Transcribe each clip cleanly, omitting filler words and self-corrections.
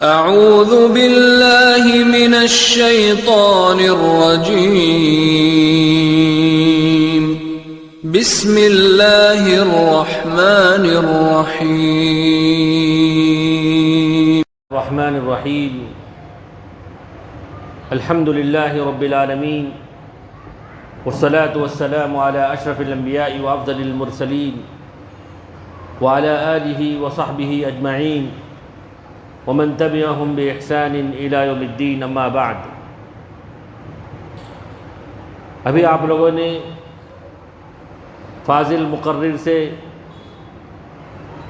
اعوذ باللہ من الشیطان الرجیم بسم اللہ الرحمن الرحیم الحمد للہ رب العالمین والصلاة والسلام على اشرف الانبیاء وافضل المرسلین وعلى آلہ وصحبہ اجمعین ومن تبعهم بإحسان إلى يوم الدین اما بعد۔ ابھی آپ لوگوں نے فاضل مقرر سے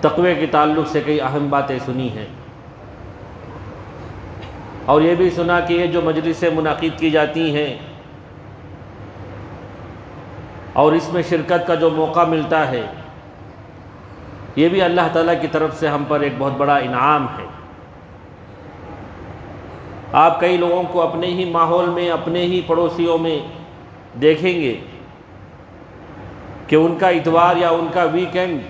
تقوی کے تعلق سے کئی اہم باتیں سنی ہیں، اور یہ بھی سنا کہ یہ جو مجلسیں منعقد کی جاتی ہیں اور اس میں شرکت کا جو موقع ملتا ہے، یہ بھی اللہ تعالیٰ کی طرف سے ہم پر ایک بہت بڑا انعام ہے۔ آپ کئی لوگوں کو اپنے ہی ماحول میں، اپنے ہی پڑوسیوں میں دیکھیں گے کہ ان کا اتوار یا ان کا ویکنڈ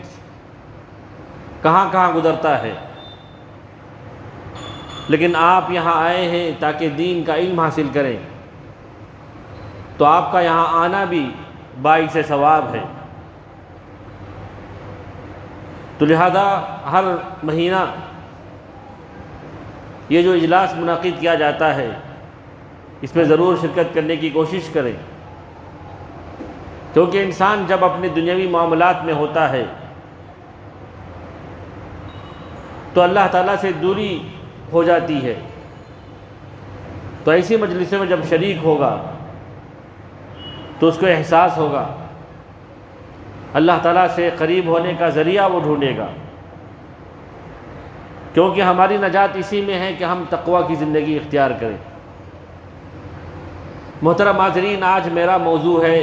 کہاں کہاں گزرتا ہے، لیکن آپ یہاں آئے ہیں تاکہ دین کا علم حاصل کریں، تو آپ کا یہاں آنا بھی باعث ثواب ہے۔ تو لہذا ہر مہینہ یہ جو اجلاس منعقد کیا جاتا ہے، اس میں ضرور شرکت کرنے کی کوشش کریں، کیونکہ انسان جب اپنے دنیاوی معاملات میں ہوتا ہے تو اللہ تعالیٰ سے دوری ہو جاتی ہے، تو ایسی مجلسوں میں جب شریک ہوگا تو اس کو احساس ہوگا، اللہ تعالیٰ سے قریب ہونے کا ذریعہ وہ ڈھونڈے گا، کیونکہ ہماری نجات اسی میں ہے کہ ہم تقوی کی زندگی اختیار کریں۔ محترم حاضرین، آج میرا موضوع ہے،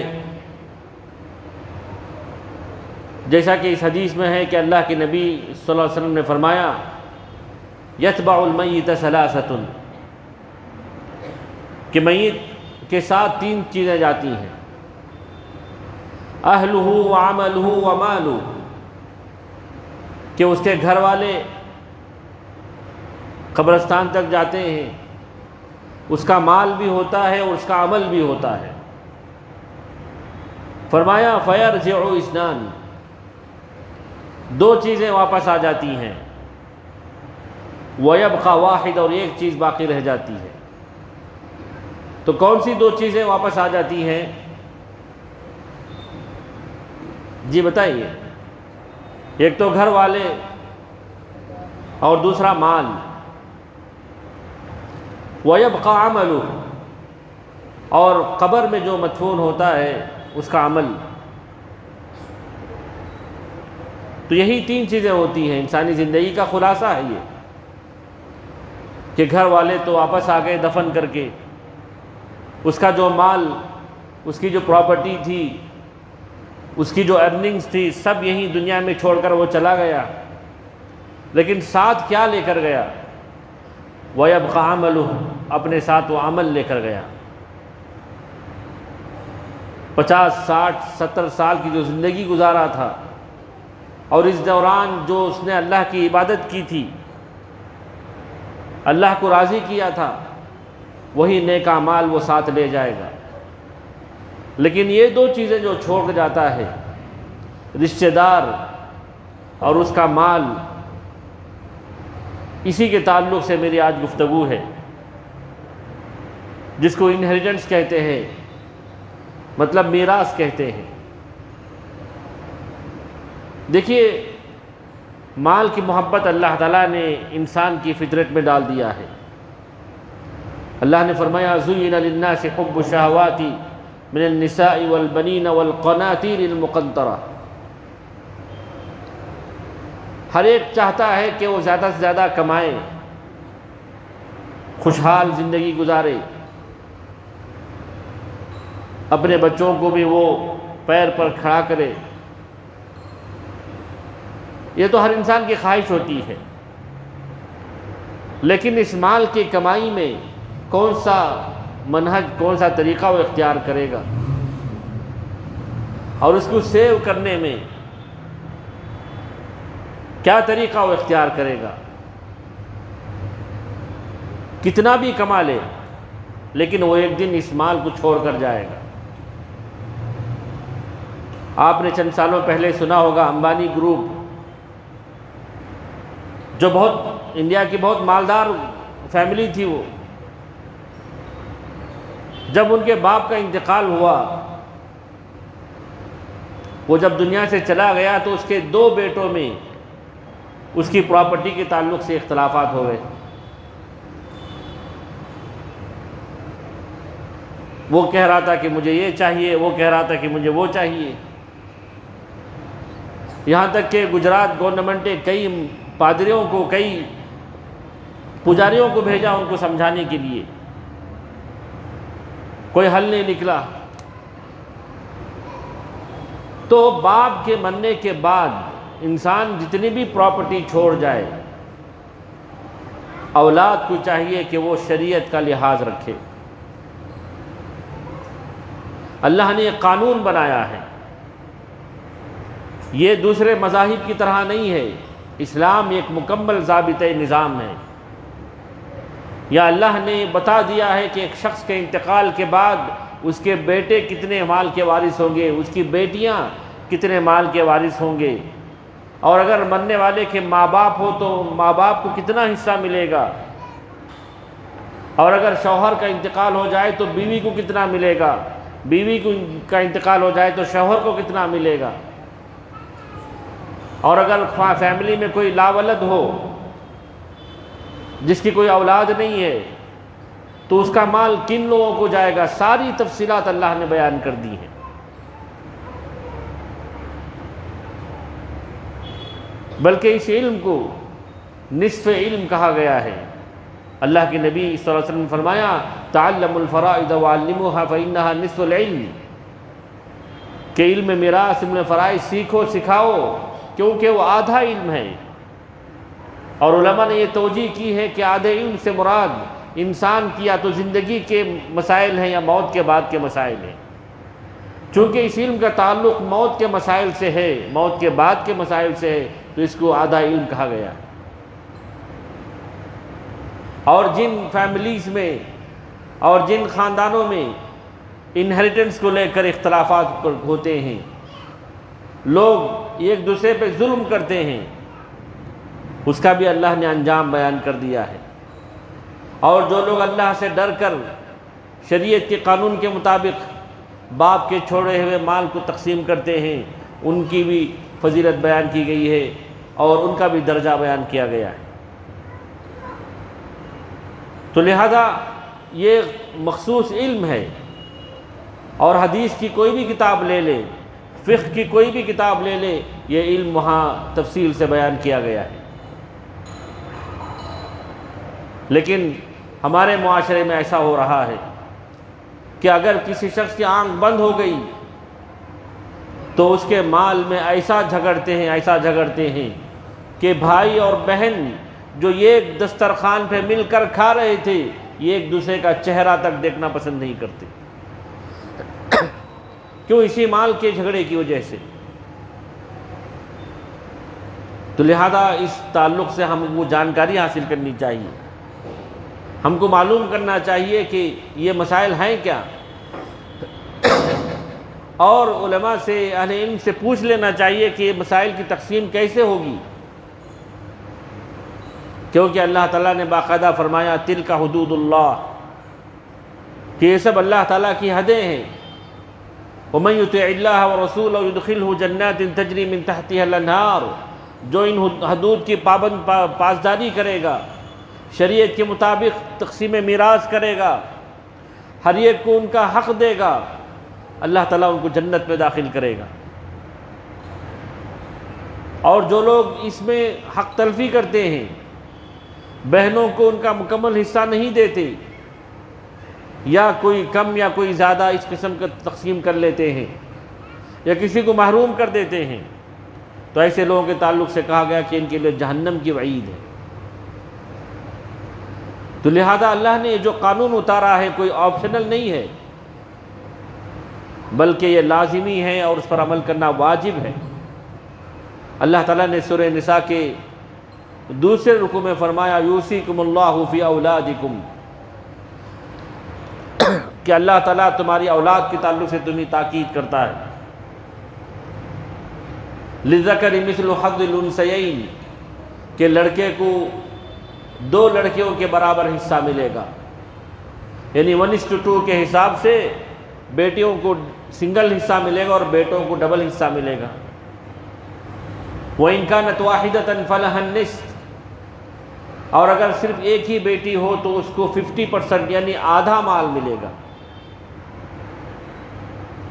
جیسا کہ اس حدیث میں ہے کہ اللہ کے نبی صلی اللہ علیہ وسلم نے فرمایا یتبع المیت ثلاثۃ، کہ میت کے ساتھ تین چیزیں جاتی ہیں، اہلہ وعملہ ومالہ، کہ اس کے گھر والے قبرستان تک جاتے ہیں، اس کا مال بھی ہوتا ہے اور اس کا عمل بھی ہوتا ہے۔ فرمایا فیرجع اثنان، دو چیزیں واپس آ جاتی ہیں، ویبقى واحد، اور ایک چیز باقی رہ جاتی ہے۔ تو کون سی دو چیزیں واپس آ جاتی ہیں؟ جی بتائیے۔ ایک تو گھر والے اور دوسرا مال۔ وَيَبْقَى عَمَلُ، اور قبر میں جو مدفون ہوتا ہے اس کا عمل۔ تو یہی تین چیزیں ہوتی ہیں، انسانی زندگی کا خلاصہ ہے یہ، کہ گھر والے تو واپس آ گئے دفن کر کے، اس کا جو مال، اس کی جو پراپرٹی تھی، اس کی جو ارننگز تھی، سب یہیں دنیا میں چھوڑ کر وہ چلا گیا، لیکن ساتھ کیا لے کر گیا؟ وَيَبْقَى عَمَلُهُ، اپنے ساتھ وہ عمل لے کر گیا۔ 50 60 70 سال کی جو زندگی گزارا تھا، اور اس دوران جو اس نے اللہ کی عبادت کی تھی، اللہ کو راضی کیا تھا، وہی نیک اعمال وہ ساتھ لے جائے گا۔ لیکن یہ دو چیزیں جو چھوڑ جاتا ہے، رشتہ دار اور اس کا مال، اسی کے تعلق سے میری آج گفتگو ہے، جس کو انہیریٹنس کہتے ہیں، مطلب میراث کہتے ہیں۔ دیکھیے، مال کی محبت اللہ تعالیٰ نے انسان کی فطرت میں ڈال دیا ہے۔ اللہ نے فرمایا زُيِّنَ لِلنَّاسِ حُبُّ الشَّهَوَاتِ مِنَ النِّسَاءِ وَالْبَنِينَ وَالْقَنَاطِيرِ الْمُقَنطَرَةِ، ہر ایک چاہتا ہے کہ وہ زیادہ سے زیادہ کمائے، خوشحال زندگی گزارے، اپنے بچوں کو بھی وہ پیر پر کھڑا کرے۔ یہ تو ہر انسان کی خواہش ہوتی ہے، لیکن اس مال کی کمائی میں کون سا منہج، کون سا طریقہ وہ اختیار کرے گا، اور اس کو سیو کرنے میں کیا طریقہ وہ اختیار کرے گا؟ کتنا بھی کما لے لیکن وہ ایک دن اس مال کو چھوڑ کر جائے گا۔ آپ نے چند سالوں پہلے سنا ہوگا امبانی گروپ، جو بہت انڈیا کی بہت مالدار فیملی تھی، وہ جب ان کے باپ کا انتقال ہوا، وہ جب دنیا سے چلا گیا تو اس کے 2 بیٹوں میں اس کی پراپرٹی کے تعلق سے اختلافات ہو گئے۔ وہ کہہ رہا تھا کہ مجھے یہ چاہیے، وہ کہہ رہا تھا کہ مجھے وہ چاہیے، یہاں تک کہ گجرات گورنمنٹ نے کئی پادریوں کو، کئی پجاریوں کو بھیجا ان کو سمجھانے کے لیے، کوئی حل نہیں نکلا۔ تو باپ کے مرنے کے بعد انسان جتنی بھی پراپرٹی چھوڑ جائے، اولاد کو چاہیے کہ وہ شریعت کا لحاظ رکھے۔ اللہ نے ایک قانون بنایا ہے، یہ دوسرے مذاہب کی طرح نہیں ہے، اسلام ایک مکمل ضابطۂ نظام ہے۔ یا اللہ نے بتا دیا ہے کہ ایک شخص کے انتقال کے بعد اس کے بیٹے کتنے مال کے وارث ہوں گے، اس کی بیٹیاں کتنے مال کے وارث ہوں گے، اور اگر مرنے والے کے ماں باپ ہو تو ماں باپ کو کتنا حصہ ملے گا، اور اگر شوہر کا انتقال ہو جائے تو بیوی کو کتنا ملے گا، بیوی کا انتقال ہو جائے تو شوہر کو کتنا ملے گا، اور اگر فیملی میں کوئی لاولد ہو، جس کی کوئی اولاد نہیں ہے، تو اس کا مال کن لوگوں کو جائے گا، ساری تفصیلات اللہ نے بیان کر دی ہیں۔ بلکہ اس علم کو نصف علم کہا گیا ہے۔ اللہ کے نبی صلی اللہ علیہ وسلم نے فرمایا تعلموا الفرائض وعلموها فإنها نصف العلم، کہ علم میراث، علم فرائض سیکھو، سکھاؤ، کیونکہ وہ آدھا علم ہے۔ اور علماء نے یہ توجیہ کی ہے کہ آدھے علم سے مراد انسان کی یا تو زندگی کے مسائل ہیں یا موت کے بعد کے مسائل ہیں۔ چونکہ اس علم کا تعلق موت کے مسائل سے ہے، موت کے بعد کے مسائل سے ہے، تو اس کو آدھا علم کہا گیا۔ اور جن فیملیز میں اور جن خاندانوں میں انہیریٹنس کو لے کر اختلافات ہوتے ہیں، لوگ ایک دوسرے پہ ظلم کرتے ہیں، اس کا بھی اللہ نے انجام بیان کر دیا ہے۔ اور جو لوگ اللہ سے ڈر کر شریعت کے قانون کے مطابق باپ کے چھوڑے ہوئے مال کو تقسیم کرتے ہیں، ان کی بھی فضیلت بیان کی گئی ہے اور ان کا بھی درجہ بیان کیا گیا ہے۔ تو لہذا یہ مخصوص علم ہے، اور حدیث کی کوئی بھی کتاب لے لے، فقہ کی کوئی بھی کتاب لے لے، یہ علم وہاں تفصیل سے بیان کیا گیا ہے۔ لیکن ہمارے معاشرے میں ایسا ہو رہا ہے کہ اگر کسی شخص کی آنکھ بند ہو گئی تو اس کے مال میں ایسا جھگڑتے ہیں کہ بھائی اور بہن جو ایک دسترخوان پہ مل کر کھا رہے تھے، یہ ایک دوسرے کا چہرہ تک دیکھنا پسند نہیں کرتے۔ کیوں؟ اسی مال کے جھگڑے کی وجہ سے۔ تو لہذا اس تعلق سے ہم کو جانکاری حاصل کرنی چاہیے، ہم کو معلوم کرنا چاہیے کہ یہ مسائل ہیں کیا، اور علماء سے، اہل علم سے پوچھ لینا چاہیے کہ یہ مسائل کی تقسیم کیسے ہوگی، کیونکہ اللہ تعالیٰ نے باقاعدہ فرمایا تلک حدود اللہ، کہ یہ سب اللہ تعالیٰ کی حدیں ہیں۔ وَمَن يُطِعِ اللَّهَ وَرَسُولَهُ يُدْخِلْهُ جَنَّاتٍ تَجْرِي مِن تَحْتِهَا الْأَنْهَارُ، جو ان حدود کی پاسداری کرے گا، شریعت کے مطابق تقسیم میراث کرے گا، ہر ایک کو ان کا حق دے گا، اللہ تعالیٰ ان کو جنت میں داخل کرے گا۔ اور جو لوگ اس میں حق تلفی کرتے ہیں، بہنوں کو ان کا مکمل حصہ نہیں دیتے، یا کوئی کم یا کوئی زیادہ اس قسم کا تقسیم کر لیتے ہیں، یا کسی کو محروم کر دیتے ہیں، تو ایسے لوگوں کے تعلق سے کہا گیا کہ ان کے لیے جہنم کی وعید ہے۔ تو لہذا اللہ نے جو قانون اتارا ہے کوئی آپشنل نہیں ہے، بلکہ یہ لازمی ہے اور اس پر عمل کرنا واجب ہے۔ اللہ تعالیٰ نے سورہ نساء کے دوسرے رکوع میں فرمایا یوصیکم اللہ فی اولادکم، کہ اللہ تعالیٰ تمہاری اولاد کے تعلق سے تمہیں تاکید کرتا ہے، لِلذَّكَرِ مِثْلُ حَظِّ الْأُنثَيَيْنِ، کہ لڑکے کو 2 لڑکیوں کے برابر حصہ ملے گا، یعنی 1:2 کے حساب سے بیٹیوں کو سنگل حصہ ملے گا اور بیٹوں کو ڈبل حصہ ملے گا۔ وَإِنْ كَانَتْ وَاحِدَةً فَلَهَا النِّصْفُ، اور اگر صرف ایک ہی بیٹی ہو تو اس کو 50% یعنی آدھا مال ملے گا،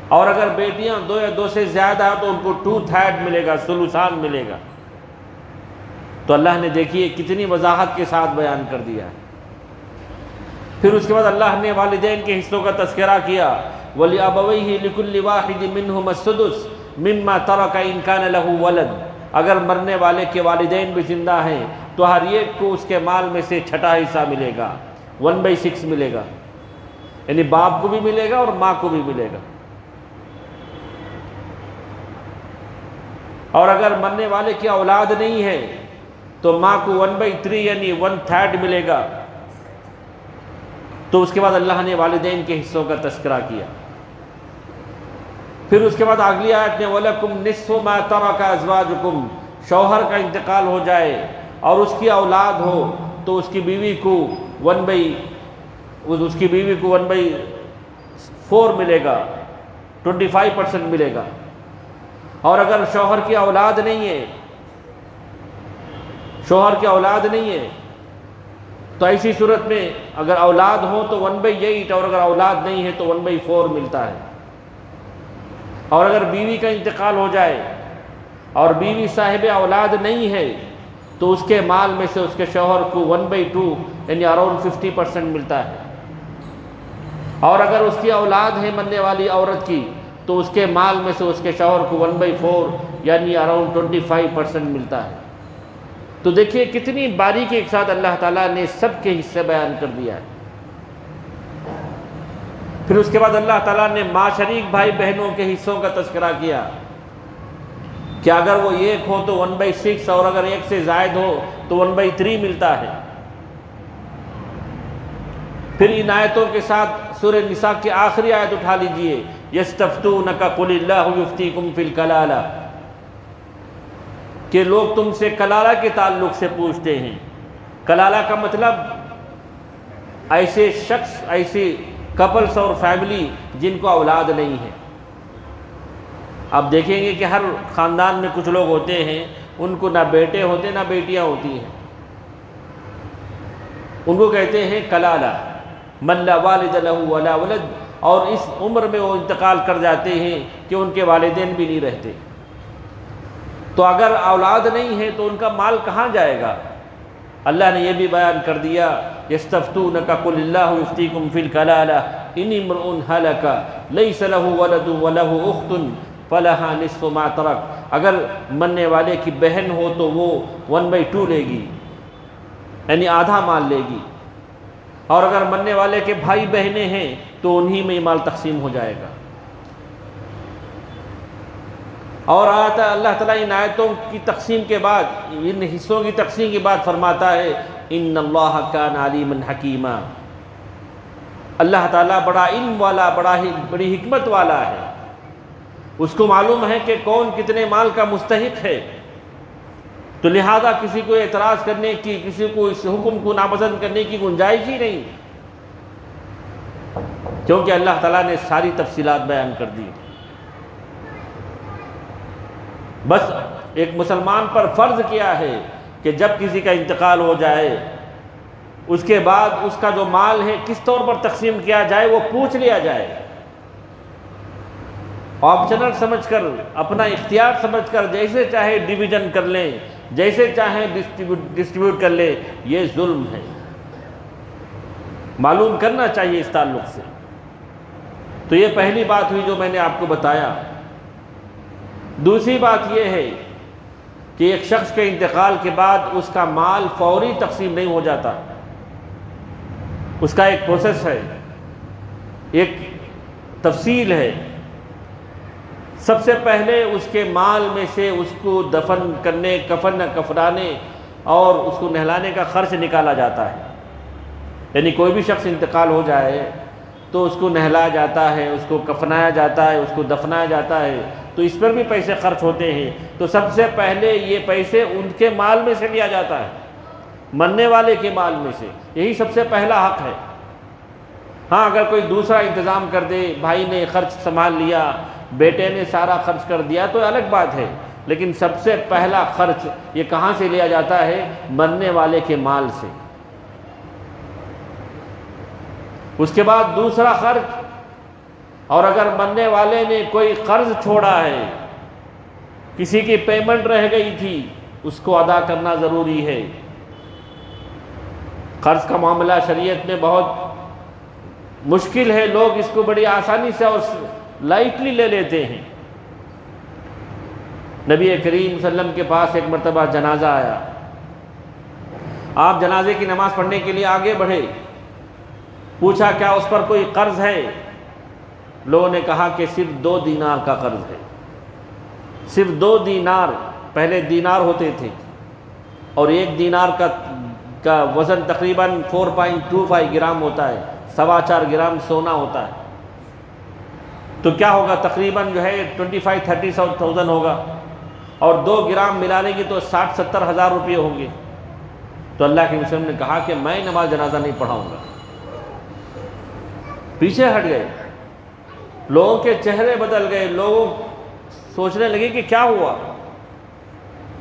اور اگر بیٹیاں 2 یا 2 سے زیادہ تو ان کو 2/3 ملے گا، ثلثان ملے گا۔ تو اللہ نے دیکھیے کتنی وضاحت کے ساتھ بیان کر دیا ہے۔ پھر اس کے بعد اللہ نے والدین کے حصوں کا تذکرہ کیا، وَلِأَبَوَيْهِ لِكُلِّ وَاحِدٍ مِّنْهُمَا السُّدُسُ مِمَّا تَرَكَ إِنْ كَانَ لَهُ وَلَدٌ، اگر مرنے والے کے والدین بھی زندہ ہیں تو ہر ایک کو اس کے مال میں سے چھٹا حصہ ملے گا، 1/6 ملے گا، یعنی باپ کو بھی ملے گا اور ماں کو بھی ملے گا۔ اور اگر مرنے والے کی اولاد نہیں ہے تو ماں کو 1/3 یعنی 1/3 ملے گا۔ تو اس کے بعد اللہ نے والدین کے حصوں کا تذکرہ کیا۔ پھر اس کے بعد اگلی آیت نے وَلَكُمْ نِصْفُ مَا تَرَكَ أَزْوَاجُكُمْ، شوہر کا انتقال ہو جائے اور اس کی اولاد ہو تو اس کی بیوی کو 1/4 ملے گا، 25% ملے گا۔ اور اگر شوہر کی اولاد نہیں ہے تو ایسی صورت میں اگر اولاد ہو تو 1/8، اور اگر اولاد نہیں ہے تو 1/4 ملتا ہے۔ اور اگر بیوی کا انتقال ہو جائے اور بیوی صاحب اولاد نہیں ہے تو اس کے مال میں سے اس کے شوہر کو 1/2 یعنی اراؤنڈ 50% ملتا ہے۔ اور اگر اس کی اولاد ہے مرنے والی عورت کی تو اس کے مال میں سے اس کے شوہر کو 1/4 یعنی اراؤنڈ 25% ملتا ہے۔ تو دیکھیے کتنی باریکی کے ساتھ اللہ تعالیٰ نے سب کے حصے بیان کر دیا ہے۔ پھر اس کے بعد اللہ تعالیٰ نے ماں شریک بھائی بہنوں کے حصوں کا تذکرہ کیا کہ اگر وہ 1 ہو تو 1/6 اور اگر 1 سے زائد ہو تو 1/3 ملتا ہے۔ پھر ان آیتوں کے ساتھ سورہ نساء کی آخری آیت اٹھا لیجئے، یستفتونک قل اللہ یفتیکم فی الکلالہ، کہ لوگ تم سے کلالہ کے تعلق سے پوچھتے ہیں۔ کلالہ کا مطلب ایسے شخص، ایسے کپلز اور فیملی جن کو اولاد نہیں ہے۔ آپ دیکھیں گے کہ ہر خاندان میں کچھ لوگ ہوتے ہیں ان کو نہ بیٹے ہوتے نہ بیٹیاں ہوتی ہیں، ان کو کہتے ہیں کلالہ، من لا والد له ولا ولد، اور اس عمر میں وہ انتقال کر جاتے ہیں کہ ان کے والدین بھی نہیں رہتے۔ تو اگر اولاد نہیں ہے تو ان کا مال کہاں جائے گا؟ اللہ نے یہ بھی بیان کر دیا، یستفتونک قل اللہ یفتیکم فی الکلالہ ان امرؤ ہلک لیس له ولد وله اخت فلها نصف ما ترک، اگر مرنے والے کی بہن ہو تو وہ 1/2 لے گی یعنی آدھا مال لے گی، اور اگر مرنے والے کے بھائی بہنیں ہیں تو انہی میں مال تقسیم ہو جائے گا۔ اور آتا اللہ تعالیٰ ان آیتوں کی تقسیم کے بعد، ان حصوں کی تقسیم کے بعد فرماتا ہے ان اللہ کان علیما حکیما، اللہ تعالیٰ بڑا علم والا، بڑی حکمت والا ہے، اس کو معلوم ہے کہ کون کتنے مال کا مستحق ہے۔ تو لہذا کسی کو اعتراض کرنے کی، کسی کو اس حکم کو ناپسند کرنے کی گنجائش ہی نہیں، کیونکہ اللہ تعالیٰ نے ساری تفصیلات بیان کر دی۔ بس ایک مسلمان پر فرض کیا ہے کہ جب کسی کا انتقال ہو جائے اس کے بعد اس کا جو مال ہے کس طور پر تقسیم کیا جائے وہ پوچھ لیا جائے، آپشنل سمجھ کر، اپنا اختیار سمجھ کر جیسے چاہے ڈویژن کر لیں، جیسے چاہیں ڈسٹریبیوٹ کر لیں، یہ ظلم ہے، معلوم کرنا چاہیے اس تعلق سے۔ تو یہ پہلی بات ہوئی جو میں نے آپ کو بتایا۔ دوسری بات یہ ہے کہ ایک شخص کے انتقال کے بعد اس کا مال فوری تقسیم نہیں ہو جاتا، اس کا ایک پروسیس ہے، ایک تفصیل ہے۔ سب سے پہلے اس کے مال میں سے اس کو دفن کرنے، کفن کفرانے اور اس کو نہلانے کا خرچ نکالا جاتا ہے۔ یعنی کوئی بھی شخص انتقال ہو جائے تو اس کو نہلایا جاتا ہے، اس کو کفنایا جاتا ہے، اس کو دفنایا جاتا ہے، تو اس پر بھی پیسے خرچ ہوتے ہیں۔ تو سب سے پہلے یہ پیسے ان کے مال میں سے لیا جاتا ہے، مرنے والے کے مال میں سے، یہی سب سے پہلا حق ہے۔ ہاں اگر کوئی دوسرا انتظام کر دے، بھائی نے خرچ سنبھال لیا، بیٹے نے سارا خرچ کر دیا تو الگ بات ہے، لیکن سب سے پہلا خرچ یہ کہاں سے لیا جاتا ہے؟ مرنے والے کے مال سے۔ اس کے بعد دوسرا خرچ، اور اگر مرنے والے نے کوئی قرض چھوڑا ہے، کسی کی پیمنٹ رہ گئی تھی، اس کو ادا کرنا ضروری ہے۔ قرض کا معاملہ شریعت میں بہت مشکل ہے، لوگ اس کو بڑی آسانی سے اور لائٹلی لے لیتے ہیں۔ نبی کریم صلی اللہ علیہ وسلم کے پاس ایک مرتبہ جنازہ آیا، آپ جنازے کی نماز پڑھنے کے لیے آگے بڑھے، پوچھا کیا اس پر کوئی قرض ہے؟ لوگوں نے کہا کہ صرف 2 دینار کا قرض ہے، صرف 2 دینار۔ پہلے دینار ہوتے تھے اور 1 دینار کا وزن تقریباً 4.25 گرام ہوتا ہے، 4.25 گرام سونا ہوتا ہے، تو کیا ہوگا؟ تقریباً جو ہے 25-30,000 ہوگا، اور 2 گرام ملانے کی تو 60-70 ہزار روپے ہوں گے۔ تو اللہ کے رسول نے کہا کہ میں نماز جنازہ نہیں پڑھاؤں گا، پیچھے ہٹ گئے، لوگوں کے چہرے بدل گئے، لوگ سوچنے لگے کہ کیا ہوا۔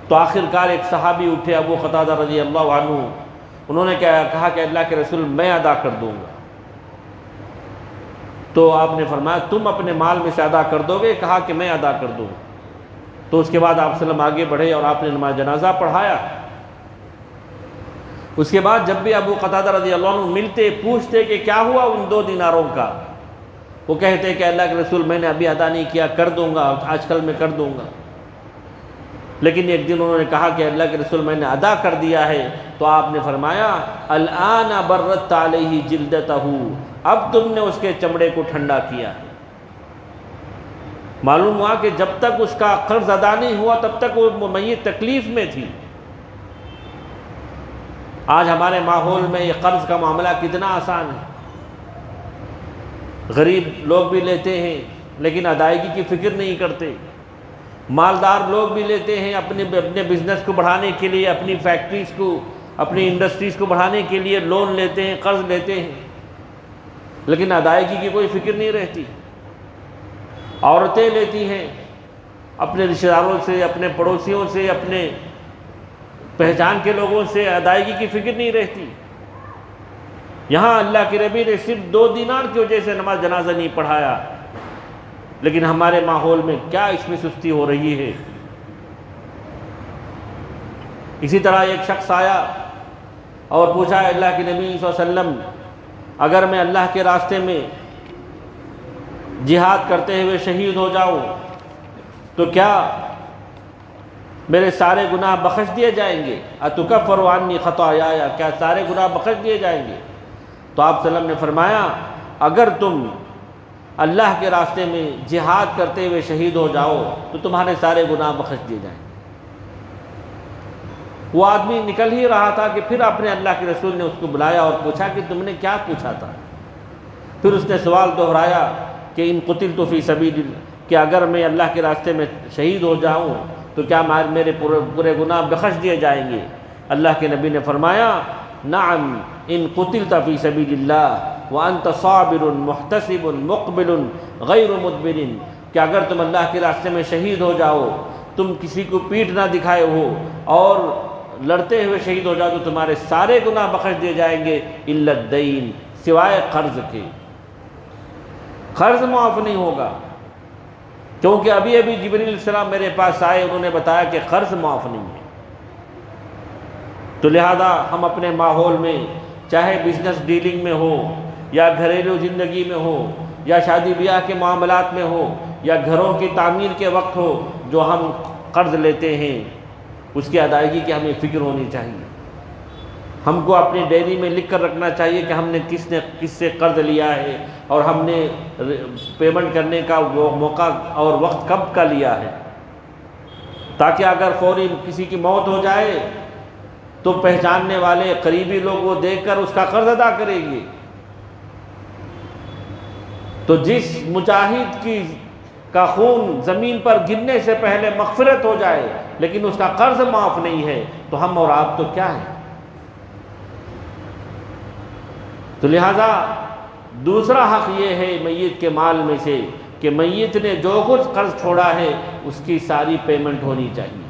تو آخر کار ایک صحابی اٹھے، ابو قتادہ رضی اللہ عنہ، انہوں نے کہا کہ اللہ کے رسول میں ادا کر دوں گا۔ تو آپ نے فرمایا تم اپنے مال میں سے ادا کر دو گے؟ کہا کہ میں ادا کر دوں گا۔ تو اس کے بعد آپ صلی اللہ علیہ وسلم آگے بڑھے اور آپ نے نماز جنازہ پڑھایا۔ اس کے بعد جب بھی ابو قتادہ رضی اللہ عنہ ملتے، پوچھتے کہ کیا ہوا ان 2 دیناروں کا، وہ کہتے کہ اللہ کے رسول میں نے ابھی ادا نہیں کیا، کر دوں گا، آج کل میں کر دوں گا۔ لیکن ایک دن انہوں نے کہا کہ اللہ کے رسول میں نے ادا کر دیا ہے، تو آپ نے فرمایا الآن برت علیہ جلدتہ، اب تم نے اس کے چمڑے کو ٹھنڈا کیا۔ معلوم ہوا کہ جب تک اس کا قرض ادا نہیں ہوا تب تک وہ میت تکلیف میں تھی۔ آج ہمارے ماحول میں یہ قرض کا معاملہ کتنا آسان ہے، غریب لوگ بھی لیتے ہیں لیکن ادائیگی کی فکر نہیں کرتے، مالدار لوگ بھی لیتے ہیں اپنے بزنس کو بڑھانے کے لیے، اپنی فیکٹریز کو، اپنی انڈسٹریز کو بڑھانے کے لیے لون لیتے ہیں، قرض لیتے ہیں، لیکن ادائیگی کی کوئی فکر نہیں رہتی۔ عورتیں لیتی ہیں اپنے رشتہ داروں سے، اپنے پڑوسیوں سے، اپنے پہچان کے لوگوں سے، ادائیگی کی فکر نہیں رہتی۔ یہاں اللہ کے نبی نے صرف 2 دینار کی وجہ سے نماز جنازہ نہیں پڑھایا، لیکن ہمارے ماحول میں کیا اس میں سستی ہو رہی ہے۔ اسی طرح ایک شخص آیا اور پوچھا اللہ کے نبی صلی اللہ علیہ وسلم اگر میں اللہ کے راستے میں جہاد کرتے ہوئے شہید ہو جاؤں تو کیا میرے سارے گناہ بخش دیے جائیں گے؟ اتکفر عنی خطایا، کیا سارے گناہ بخش دیے جائیں گے؟ تو آپ صلی اللہ علیہ وسلم نے فرمایا اگر تم اللہ کے راستے میں جہاد کرتے ہوئے شہید ہو جاؤ تو تمہارے سارے گناہ بخش دیے جائیں گے۔ وہ آدمی نکل ہی رہا تھا کہ پھر اپنے اللہ کے رسول نے اس کو بلایا اور پوچھا کہ تم نے کیا پوچھا تھا؟ پھر اس نے سوال دہرایا کہ ان قتلت فی سبیل اللہ، کہ اگر میں اللہ کے راستے میں شہید ہو جاؤں تو کیا میرے پورے گناہ بخش دیے جائیں گے؟ اللہ کے نبی نے فرمایا نعم ان قتلت فی سبیل اللہ وانت صابر محتسب مقبل غیر مدبر، کہ اگر تم اللہ کے راستے میں شہید ہو جاؤ، تم کسی کو پیٹھ نہ دکھائے ہو اور لڑتے ہوئے شہید ہو جاؤ تو تمہارے سارے گناہ بخش دیے جائیں گے الا الدین، سوائے قرض کے۔ قرض معاف نہیں ہوگا، کیونکہ ابھی جبریل علیہ السلام میرے پاس آئے، انہوں نے بتایا کہ قرض معاف نہیں ہے۔ تو لہذا ہم اپنے ماحول میں چاہے بزنس ڈیلنگ میں ہو یا گھریلو زندگی میں ہو یا شادی بیاہ کے معاملات میں ہو یا گھروں کی تعمیر کے وقت ہو، جو ہم قرض لیتے ہیں اس کی ادائیگی کی ہمیں فکر ہونی چاہیے۔ ہم کو اپنی ڈائری میں لکھ کر رکھنا چاہیے کہ ہم نے کس سے قرض لیا ہے اور ہم نے پیمنٹ کرنے کا وہ موقع اور وقت کب کا لیا ہے، تاکہ اگر فوری کسی کی موت ہو جائے تو پہچاننے والے قریبی لوگ وہ دیکھ کر اس کا قرض ادا کریں گے۔ تو جس مجاہد کا خون زمین پر گرنے سے پہلے مغفرت ہو جائے لیکن اس کا قرض معاف نہیں ہے تو ہم اور آپ تو کیا ہیں؟ تو لہذا دوسرا حق یہ ہے میت کے مال میں سے کہ میت نے جو کچھ قرض چھوڑا ہے اس کی ساری پیمنٹ ہونی چاہیے.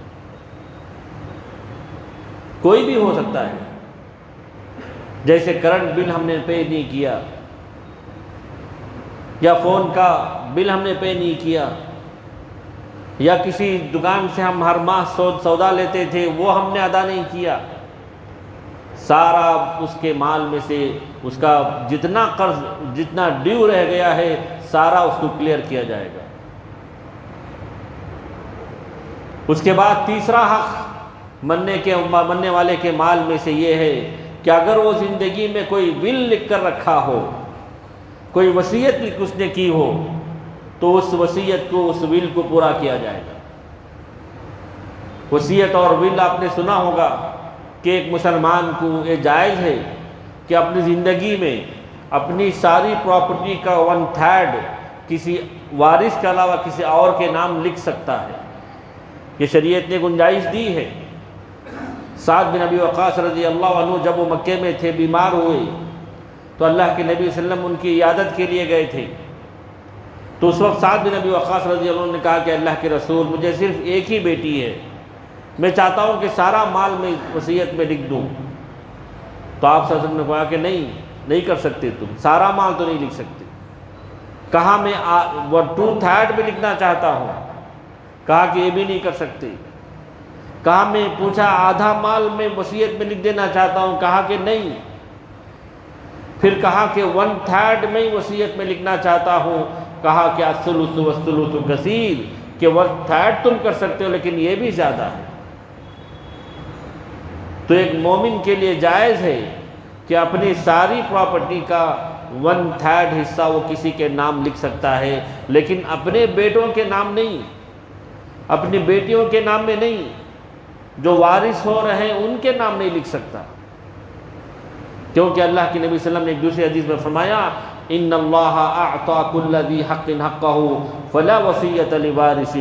کوئی بھی ہو سکتا ہے، جیسے کرنٹ بل ہم نے پے نہیں کیا، یا فون کا بل ہم نے پے نہیں کیا، یا کسی دکان سے ہم ہر ماہ سودا لیتے تھے وہ ہم نے ادا نہیں کیا، سارا اس کے مال میں سے اس کا جتنا قرض جتنا ڈیو رہ گیا ہے سارا اس کو کلیئر کیا جائے گا. اس کے بعد تیسرا حق مرنے والے کے مال میں سے یہ ہے کہ اگر وہ زندگی میں کوئی ول لکھ کر رکھا ہو، کوئی وصیت اس نے کی ہو، تو اس وصیت کو اس ول کو پورا کیا جائے گا. وصیت اور ول آپ نے سنا ہوگا کہ ایک مسلمان کو یہ جائز ہے کہ اپنی زندگی میں اپنی ساری پراپرٹی کا 1/3 کسی وارث کے علاوہ کسی اور کے نام لکھ سکتا ہے. یہ شریعت نے گنجائش دی ہے. سعد بن ابی وقاص رضی اللہ عنہ جب وہ مکے میں تھے، بیمار ہوئے تو اللہ کے نبی صلی اللہ علیہ وسلم ان کی عیادت کے لیے گئے تھے. تو اس وقت سعد بن ابی وقاص رضی اللہ عنہ نے کہا کہ اللہ کے رسول مجھے صرف ایک ہی بیٹی ہے، میں چاہتا ہوں کہ سارا مال میں وصیت میں لکھ دوں. تو آپ صلی اللہ علیہ وسلم نے کہا کہ نہیں کر سکتے، تم سارا مال تو نہیں لکھ سکتے. کہا میں 2/3 میں لکھنا چاہتا ہوں، کہا کہ یہ بھی نہیں کر سکتے. کہا میں پوچھا آدھا مال میں وصیت میں لکھ دینا چاہتا ہوں، کہا کہ نہیں. پھر کہا کہ 1/3 میں وصیت میں لکھنا چاہتا ہوں، کہا کہ الثلث والثلث کثیر، کہ 1/3 تم کر سکتے ہو لیکن یہ بھی زیادہ ہے. تو ایک مومن کے لیے جائز ہے کہ اپنی ساری پراپرٹی کا 1/3 حصہ وہ کسی کے نام لکھ سکتا ہے، لیکن اپنے بیٹوں کے نام نہیں، اپنی بیٹیوں کے نام میں نہیں، جو وارث ہو رہے ہیں ان کے نام نہیں لکھ سکتا. کیونکہ اللہ کے نبی صلی اللہ علیہ وسلم نے ایک دوسری حدیث میں فرمایا ان اللہ اعطى كل ذی حق حقه فلا وصیۃ لوارث،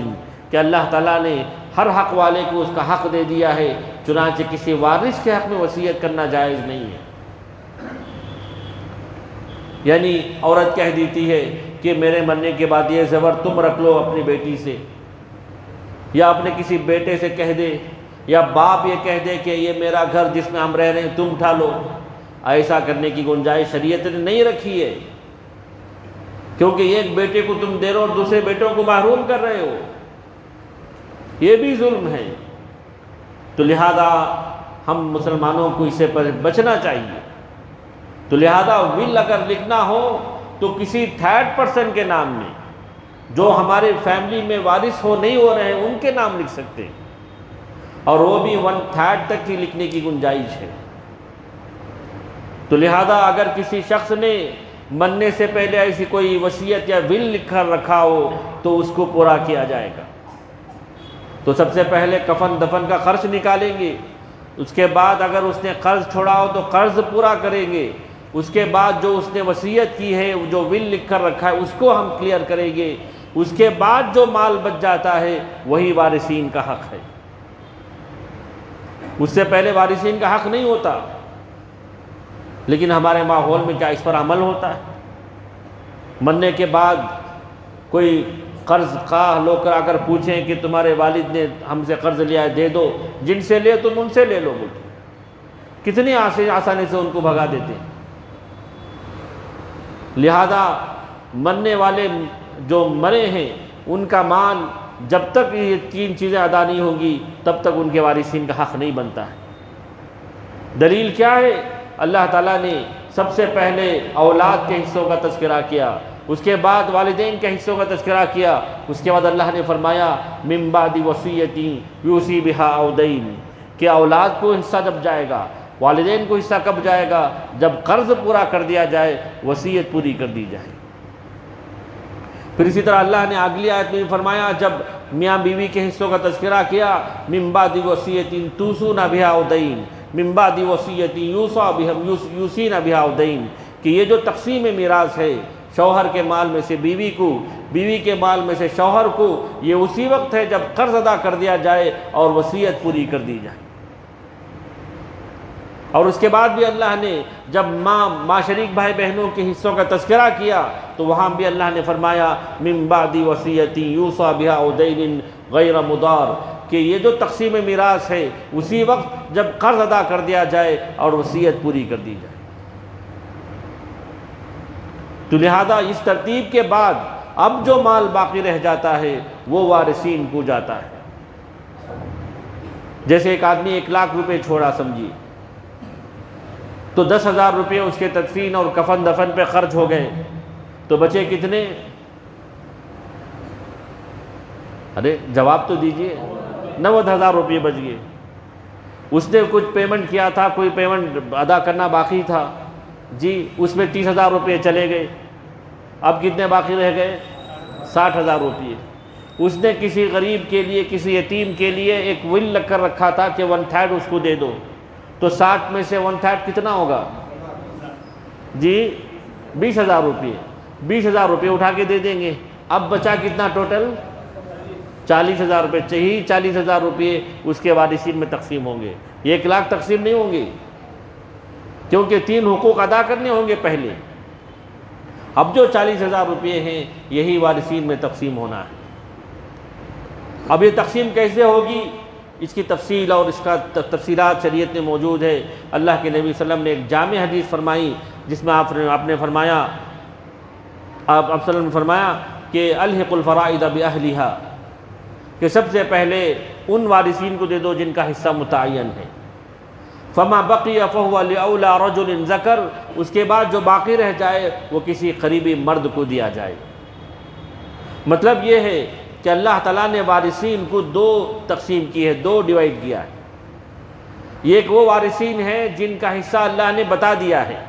کہ اللہ تعالیٰ نے ہر حق والے کو اس کا حق دے دیا ہے، چنانچہ کسی وارث کے حق میں وصیت کرنا جائز نہیں ہے. یعنی عورت کہہ دیتی ہے کہ میرے مرنے کے بعد یہ زیور تم رکھ لو اپنی بیٹی سے، یا اپنے کسی بیٹے سے کہہ دے، یا باپ یہ کہہ دے کہ یہ میرا گھر جس میں ہم رہ رہے ہیں تم اٹھا لو. ایسا کرنے کی گنجائش شریعت نے نہیں رکھی ہے، کیونکہ ایک بیٹے کو تم دے رہے ہو اور دوسرے بیٹوں کو محروم کر رہے ہو، یہ بھی ظلم ہے. تو لہذا ہم مسلمانوں کو اس سے بچنا چاہیے. تو لہذا ول اگر لکھنا ہو تو کسی 3rd کے نام میں، جو ہمارے فیملی میں وارث نہیں ہو رہے ہیں ان کے نام لکھ سکتے ہیں، اور وہ بھی 1/3 تک کی لکھنے کی گنجائش ہے. تو لہذا اگر کسی شخص نے مرنے سے پہلے ایسی کوئی وصیت یا ول لکھ کر رکھا ہو تو اس کو پورا کیا جائے گا. تو سب سے پہلے کفن دفن کا خرچ نکالیں گے، اس کے بعد اگر اس نے قرض چھوڑا ہو تو قرض پورا کریں گے، اس کے بعد جو اس نے وصیت کی ہے جو ول لکھ کر رکھا ہے اس کو ہم کلیئر کریں گے. اس کے بعد جو مال بچ جاتا ہے وہی وارثین کا حق ہے، اس سے پہلے وارثین کا حق نہیں ہوتا. لیکن ہمارے ماحول میں کیا اس پر عمل ہوتا ہے؟ مرنے کے بعد کوئی قرض خواہ لوگ اگر پوچھیں کہ تمہارے والد نے ہم سے قرض لیا ہے دے دو، جن سے لے تم ان سے لے لو، بولتے کتنی آسانی سے ان کو بھگا دیتے ہیں. لہذا مرنے والے جو مرے ہیں ان کا مال جب تک یہ 3 چیزیں ادا نہیں ہوں گی تب تک ان کے وارثین کا حق نہیں بنتا ہے. دلیل کیا ہے؟ اللہ تعالیٰ نے سب سے پہلے اولاد کے حصوں کا تذکرہ کیا، اس کے بعد والدین کے حصوں کا تذکرہ کیا، اس کے بعد اللہ نے فرمایا من بعد وصیۃ یوصی بہا او دین، کہ اولاد کو حصہ جب جائے گا، والدین کو حصہ کب جائے گا؟ جب قرض پورا کر دیا جائے، وصیت پوری کر دی جائے. پھر اسی طرح اللہ نے اگلی آیت میں فرمایا جب میاں بیوی کے حصوں کا تذکرہ کیا من بعد وصیۃ توصون بہا او دین، من بعد وصیۃ یوصی بہا او دین، کہ یہ جو تقسیم میراث ہے شوہر کے مال میں سے بیوی کو، بیوی کے مال میں سے شوہر کو، یہ اسی وقت ہے جب قرض ادا کر دیا جائے اور وصیت پوری کر دی جائے۔ اور اس کے بعد بھی اللہ نے جب ماں شریک بھائی بہنوں کے حصوں کا تذکرہ کیا تو وہاں بھی اللہ نے فرمایا من بعد وصیت یوصی بها او دین غیر مضار، کہ یہ جو تقسیم میراث ہے اسی وقت جب قرض ادا کر دیا جائے اور وصیت پوری کر دی جائے۔ تو لہذا اس ترتیب کے بعد اب جو مال باقی رہ جاتا ہے وہ وارثین کو جاتا ہے۔ جیسے ایک آدمی 1 لاکھ روپے چھوڑا سمجھیے، تو 10,000 روپے اس کے تدفین اور کفن دفن پہ خرچ ہو گئے، تو بچے کتنے؟ ارے جواب تو دیجئے، 90,000 روپے بچ گئے۔ اس نے کچھ پیمنٹ کیا تھا، کوئی پیمنٹ ادا کرنا باقی تھا جی، اس میں 30,000 روپے چلے گئے، اب کتنے باقی رہ گئے؟ 60,000 روپے۔ اس نے کسی غریب کے لیے، کسی یتیم کے لیے ایک ول لگ کر رکھا تھا کہ 1/3 اس کو دے دو، تو 60 میں سے 1/3 کتنا ہوگا جی؟ 20,000 روپے۔ 20,000 روپے اٹھا کے دے دیں گے، اب بچا کتنا ٹوٹل؟ 40,000 روپے۔ چاہیے 40,000 روپے اس کے وارثین میں تقسیم ہوں گے، 1 لاکھ تقسیم نہیں ہوں گے، کیونکہ 3 حقوق ادا کرنے ہوں گے پہلے۔ اب جو 40,000 روپے ہیں یہی وارثین میں تقسیم ہونا ہے۔ اب یہ تقسیم کیسے ہوگی، اس کی تفصیل اور اس کا تفصیلات شریعت میں موجود ہے۔ اللہ کے نبی صلی اللہ علیہ وسلم نے ایک جامع حدیث فرمائی جس میں آپ نے فرمایا، آپ صلی اللہ علیہ وسلم نے فرمایا کہ الحق الفرائض باہلھا، کہ سب سے پہلے ان وارثین کو دے دو جن کا حصہ متعین ہے۔ فما بقی فہو لاولی رجل ذکر، اس کے بعد جو باقی رہ جائے وہ کسی قریبی مرد کو دیا جائے۔ مطلب یہ ہے کہ اللہ تعالیٰ نے وارثین کو 2 تقسیم کی ہے، 2 ڈیوائیڈ کیا ہے۔ ایک وہ وارثین ہیں جن کا حصہ اللہ نے بتا دیا ہے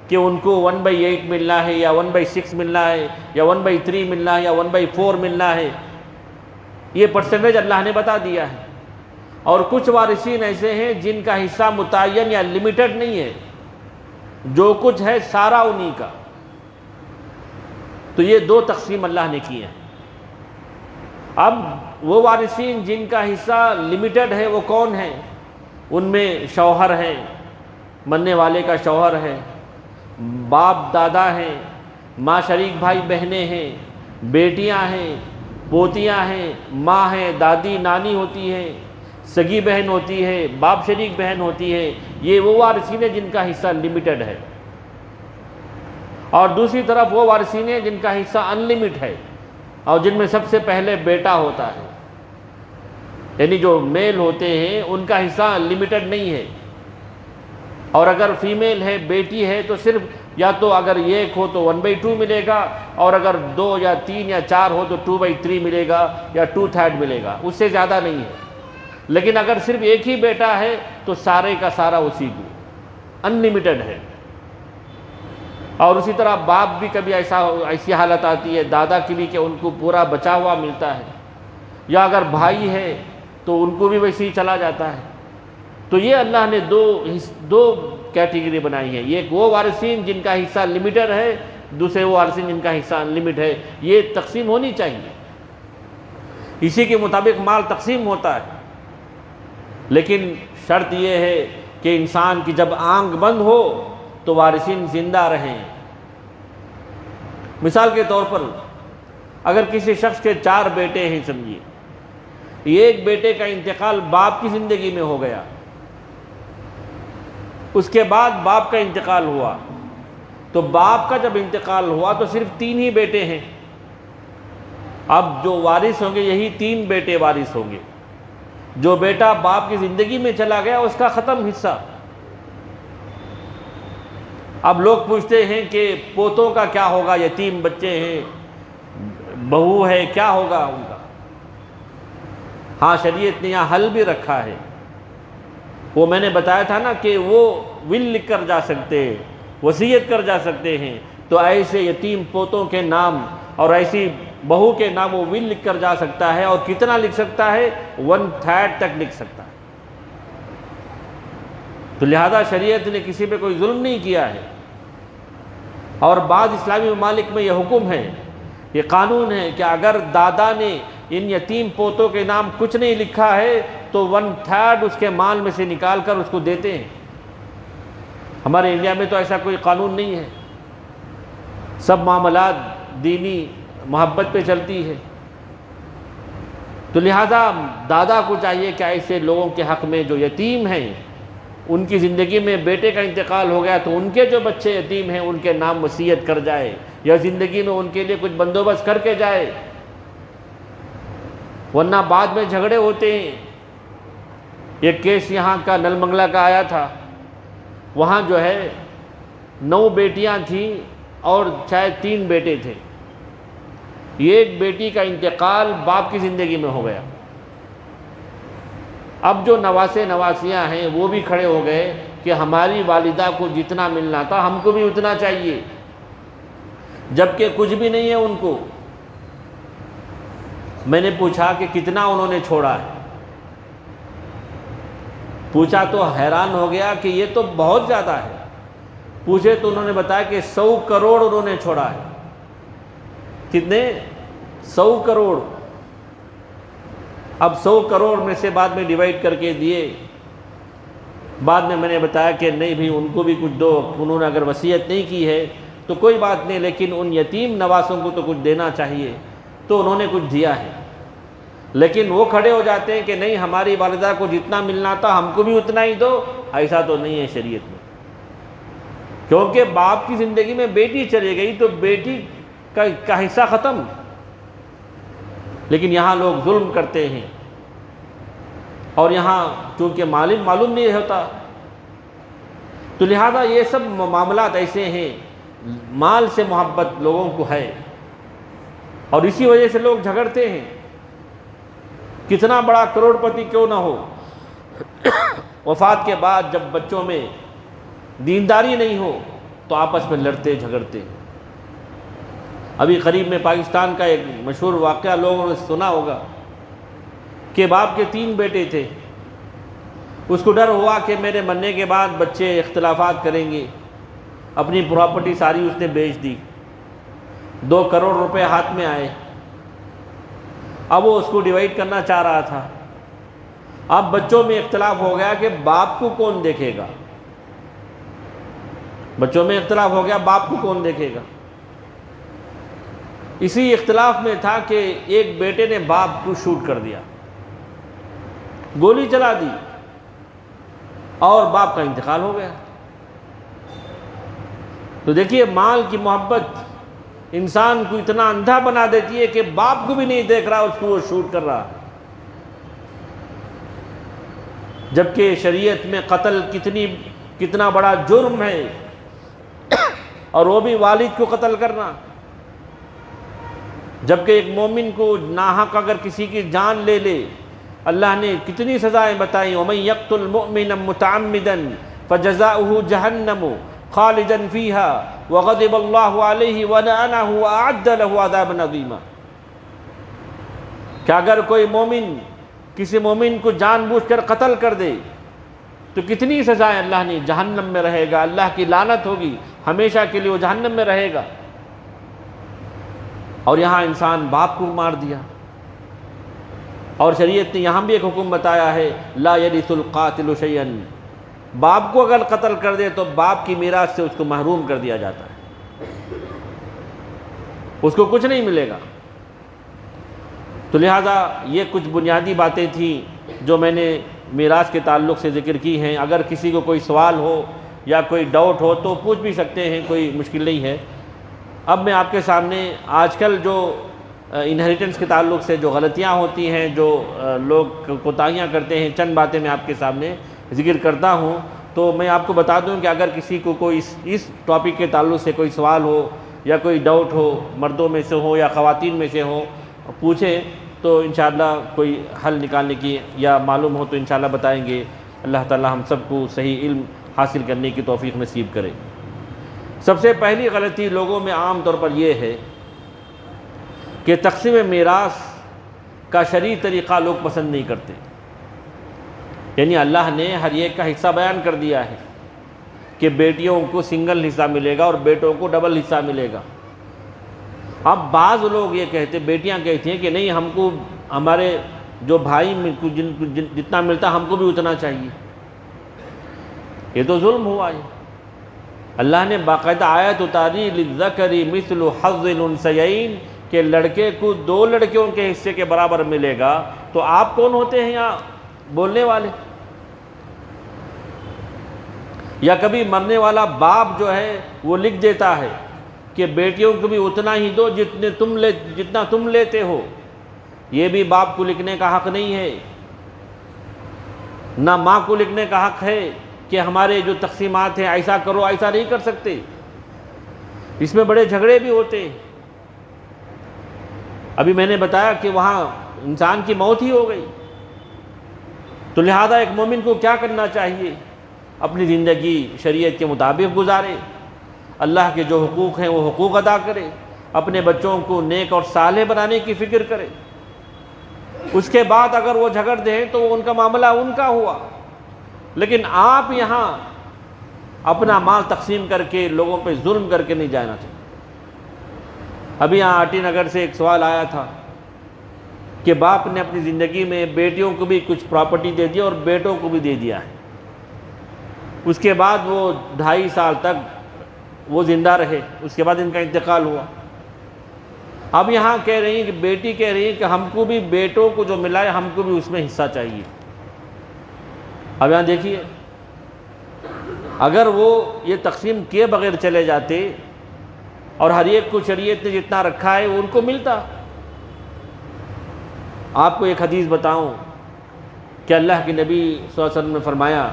کہ ان کو 1/8 ملنا ہے، یا 1/6 ملنا ہے، یا 1/3 ملنا ہے، یا 1/4 ملنا ہے، یہ پرسنٹیج اللہ نے بتا دیا ہے۔ اور کچھ وارثین ایسے ہیں جن کا حصہ متعین یا لمیٹڈ نہیں ہے، جو کچھ ہے سارا انہی کا۔ تو یہ 2 تقسیم اللہ نے کی ہیں۔ اب وہ وارثین جن کا حصہ لمیٹڈ ہے وہ کون ہیں؟ ان میں شوہر ہیں، مرنے والے کا شوہر ہے، باپ دادا ہیں، ماں شریک بھائی بہنیں ہیں، بیٹیاں ہیں، پوتیاں ہیں، ماں ہیں، دادی نانی ہوتی ہیں، سگی بہن ہوتی ہے، باپ شریک بہن ہوتی ہے۔ یہ وہ وارثین ہیں جن کا حصہ لمیٹڈ ہے۔ اور دوسری طرف وہ وارثین ہیں جن کا حصہ انلمیٹڈ ہے، اور جن میں سب سے پہلے بیٹا ہوتا ہے، یعنی جو میل ہوتے ہیں ان کا حصہ لمیٹڈ نہیں ہے۔ اور اگر فیمیل ہے، بیٹی ہے، تو صرف یا تو اگر 1 ہو تو 1/2 ملے گا، اور اگر 2 یا 3 یا 4 ہو تو 2/3 ملے گا، یا 2/3 ملے گا، اس سے زیادہ نہیں ہے۔ لیکن اگر صرف ایک ہی بیٹا ہے تو سارے کا سارا اسی کو، انلمیٹڈ ہے۔ اور اسی طرح باپ بھی کبھی ایسی حالت آتی ہے، دادا کی بھی، کہ ان کو پورا بچا ہوا ملتا ہے، یا اگر بھائی ہے تو ان کو بھی ویسے ہی چلا جاتا ہے۔ تو یہ اللہ نے 2 کیٹیگری بنائی ہے، ایک وہ وارثین جن کا حصہ لمیٹڈ ہے، دوسرے وہ وارثین جن کا حصہ انلمیٹڈ ہے۔ یہ تقسیم ہونی چاہیے، اسی کے مطابق مال تقسیم ہوتا ہے۔ لیکن شرط یہ ہے کہ انسان کی جب آنکھ بند ہو تو وارثین زندہ رہیں۔ مثال کے طور پر اگر کسی شخص کے 4 بیٹے ہیں سمجھیے، ایک بیٹے کا انتقال باپ کی زندگی میں ہو گیا، اس کے بعد باپ کا انتقال ہوا، تو باپ کا جب انتقال ہوا تو صرف 3 ہی بیٹے ہیں۔ اب جو وارث ہوں گے یہی 3 بیٹے وارث ہوں گے۔ جو بیٹا باپ کی زندگی میں چلا گیا اس کا ختم حصہ۔ اب لوگ پوچھتے ہیں کہ پوتوں کا کیا ہوگا، یتیم بچے ہیں، بہو ہے، کیا ہوگا ان کا؟ ہاں شریعت نے یہاں حل بھی رکھا ہے، وہ میں نے بتایا تھا نا کہ وہ ول لکھ کر جا سکتے ہیں، وصیت کر جا سکتے ہیں۔ تو ایسے یتیم پوتوں کے نام اور ایسی بہو کے نام وہ ول لکھ کر جا سکتا ہے، اور کتنا لکھ سکتا ہے؟ 1/3 تک لکھ سکتا ہے۔ تو لہذا شریعت نے کسی پہ کوئی ظلم نہیں کیا ہے۔ اور بعض اسلامی ممالک میں یہ حکم ہے، یہ قانون ہے کہ اگر دادا نے ان یتیم پوتوں کے نام کچھ نہیں لکھا ہے تو 1/3 اس کے مال میں سے نکال کر اس کو دیتے ہیں۔ ہمارے انڈیا میں تو ایسا کوئی قانون نہیں ہے، سب معاملات دینی محبت پہ چلتی ہے۔ تو لہذا دادا کو چاہیے کہ ایسے لوگوں کے حق میں جو یتیم ہیں، ان کی زندگی میں بیٹے کا انتقال ہو گیا تو ان کے جو بچے یتیم ہیں ان کے نام وصیت کر جائے، یا زندگی میں ان کے لیے کچھ بندوبست کر کے جائے، ورنہ بعد میں جھگڑے ہوتے ہیں۔ ایک کیس یہاں کا نل منگلہ کا آیا تھا، وہاں جو ہے 9 بیٹیاں تھیں اور شاید 3 بیٹے تھے۔ ایک بیٹی کا انتقال باپ کی زندگی میں ہو گیا۔ اب جو نواسے نواسیاں ہیں وہ بھی کھڑے ہو گئے کہ ہماری والدہ کو جتنا ملنا تھا ہم کو بھی اتنا چاہیے، جبکہ کچھ بھی نہیں ہے ان کو۔ میں نے پوچھا کہ کتنا انہوں نے چھوڑا ہے، پوچھا تو حیران ہو گیا کہ یہ تو بہت زیادہ ہے۔ پوچھے تو انہوں نے بتایا کہ 100 کروڑ انہوں نے چھوڑا ہے۔ کتنے؟ 100 کروڑ۔ اب 100 کروڑ میں سے بعد میں ڈیوائیڈ کر کے دیے۔ بعد میں نے بتایا کہ نہیں بھی ان کو بھی کچھ دو، انہوں نے اگر وصیت نہیں کی ہے تو کوئی بات نہیں، لیکن ان یتیم نواسوں کو تو کچھ دینا چاہیے۔ تو انہوں نے کچھ دیا ہے، لیکن وہ کھڑے ہو جاتے ہیں کہ نہیں ہماری والدہ کو جتنا ملنا تھا ہم کو بھی اتنا ہی دو۔ ایسا تو نہیں ہے شریعت میں، کیونکہ باپ کی زندگی میں بیٹی چلی گئی تو بیٹی کا حصہ ختم۔ لیکن یہاں لوگ ظلم کرتے ہیں، اور یہاں چونکہ معلوم نہیں ہوتا، تو لہذا یہ سب معاملات ایسے ہیں، مال سے محبت لوگوں کو ہے، اور اسی وجہ سے لوگ جھگڑتے ہیں۔ کتنا بڑا کروڑ پتی کیوں نہ ہو، وفات کے بعد جب بچوں میں دینداری نہیں ہو تو آپس میں لڑتے جھگڑتے ہیں۔ ابھی قریب میں پاکستان کا ایک مشہور واقعہ لوگوں نے سنا ہوگا کہ باپ کے 3 بیٹے تھے، اس کو ڈر ہوا کہ میرے مرنے کے بعد بچے اختلافات کریں گے، اپنی پراپرٹی ساری اس نے بیچ دی، 2 کروڑ روپے ہاتھ میں آئے۔ اب وہ اس کو ڈیوائیڈ کرنا چاہ رہا تھا۔ اب بچوں میں اختلاف ہو گیا کہ باپ کو کون دیکھے گا، بچوں میں اختلاف ہو گیا باپ کو کون دیکھے گا۔ اسی اختلاف میں تھا کہ ایک بیٹے نے باپ کو شوٹ کر دیا، گولی چلا دی، اور باپ کا انتقال ہو گیا۔ تو دیکھیے مال کی محبت انسان کو اتنا اندھا بنا دیتی ہے کہ باپ کو بھی نہیں دیکھ رہا، اس کو وہ شوٹ کر رہا۔ جبکہ شریعت میں قتل کتنا بڑا جرم ہے، اور وہ بھی والد کو قتل کرنا۔ جبکہ ایک مومن کو ناحق اگر کسی کی جان لے لے، اللہ نے کتنی سزائیں بتائیں، وَمَن يَقْتُلْ مُؤْمِنًا مُتَعَمِّدًا فَجَزَاؤُهُ جَهَنَّمُ خَالِدًا فِيهَا وَغَضِبَ اللَّهُ عَلَيْهِ وَلَعَنَهُ وَأَعَدَّ لَهُ عَذَابًا عَظِيمًا۔ کہ اگر کوئی مومن کسی مومن کو جان بوجھ کر قتل کر دے تو کتنی سزائیں اللہ نے، جہنم میں رہے گا، اللہ کی لعنت ہوگی، ہمیشہ کے لیے وہ جہنم میں رہے گا۔ اور یہاں انسان باپ کو مار دیا، اور شریعت نے یہاں بھی ایک حکم بتایا ہے، لا یرث القاتل شیئا، باپ کو اگر قتل کر دے تو باپ کی میراث سے اس کو محروم کر دیا جاتا ہے، اس کو کچھ نہیں ملے گا۔ تو لہٰذا یہ کچھ بنیادی باتیں تھیں جو میں نے میراث کے تعلق سے ذکر کی ہیں۔ اگر کسی کو کوئی سوال ہو یا کوئی ڈاؤٹ ہو تو پوچھ بھی سکتے ہیں، کوئی مشکل نہیں ہے۔ اب میں آپ کے سامنے آج کل جو انہیریٹنس کے تعلق سے جو غلطیاں ہوتی ہیں، جو لوگ کوتاہیاں کرتے ہیں، چند باتیں میں آپ کے سامنے ذکر کرتا ہوں۔ تو میں آپ کو بتا دوں کہ اگر کسی کو کوئی اس ٹاپک کے تعلق سے کوئی سوال ہو یا کوئی ڈاؤٹ ہو، مردوں میں سے ہو یا خواتین میں سے ہو، پوچھیں تو انشاءاللہ کوئی حل نکالنے کی یا معلوم ہو تو انشاءاللہ بتائیں گے۔ اللہ تعالی ہم سب کو صحیح علم حاصل کرنے کی توفیق نصیب کرے۔ سب سے پہلی غلطی لوگوں میں عام طور پر یہ ہے کہ تقسیم میراث کا شرعی طریقہ لوگ پسند نہیں کرتے۔ یعنی اللہ نے ہر ایک کا حصہ بیان کر دیا ہے کہ بیٹیوں کو سنگل حصہ ملے گا اور بیٹوں کو ڈبل حصہ ملے گا۔ اب بعض لوگ یہ کہتے، بیٹیاں کہتی ہیں کہ نہیں، ہم کو ہمارے جو بھائی جتنا ملتا ہم کو بھی اتنا چاہیے۔ یہ تو ظلم ہوا ہے۔ اللہ نے باقاعدہ آیت اتاری للذکر مثل حظ الانثیین کہ لڑکے کو 2 لڑکیوں کے حصے کے برابر ملے گا، تو آپ کون ہوتے ہیں یہاں بولنے والے؟ یا کبھی مرنے والا باپ جو ہے وہ لکھ دیتا ہے کہ بیٹیوں کو بھی اتنا ہی دو جتنا تم لیتے ہو۔ یہ بھی باپ کو لکھنے کا حق نہیں ہے، نہ ماں کو لکھنے کا حق ہے کہ ہمارے جو تقسیمات ہیں ایسا کرو، ایسا نہیں کر سکتے۔ اس میں بڑے جھگڑے بھی ہوتے ہیں۔ ابھی میں نے بتایا کہ وہاں انسان کی موت ہی ہو گئی، تو لہذا ایک مومن کو کیا کرنا چاہیے؟ اپنی زندگی شریعت کے مطابق گزارے، اللہ کے جو حقوق ہیں وہ حقوق ادا کرے، اپنے بچوں کو نیک اور صالح بنانے کی فکر کرے۔ اس کے بعد اگر وہ جھگڑ دیں تو ان کا معاملہ ان کا ہوا، لیکن آپ یہاں اپنا مال تقسیم کر کے لوگوں پہ ظلم کر کے نہیں جانا چاہیے۔ ابھی یہاں آٹی نگر سے ایک سوال آیا تھا کہ باپ نے اپنی زندگی میں بیٹیوں کو بھی کچھ پراپرٹی دے دیا اور بیٹوں کو بھی دے دیا ہے، اس کے بعد وہ 2.5 سال تک وہ زندہ رہے، اس کے بعد ان کا انتقال ہوا۔ اب یہاں کہہ رہی ہیں کہ بیٹی کہہ رہی ہے کہ ہم کو بھی بیٹوں کو جو ملا ہے ہم کو بھی اس میں حصہ چاہیے۔ اب یہاں دیکھیے، اگر وہ یہ تقسیم کیے بغیر چلے جاتے اور ہر ایک کو شریعت نے جتنا رکھا ہے وہ ان کو ملتا۔ آپ کو ایک حدیث بتاؤں کہ اللہ کے نبی صلی اللہ علیہ وسلم نے فرمایا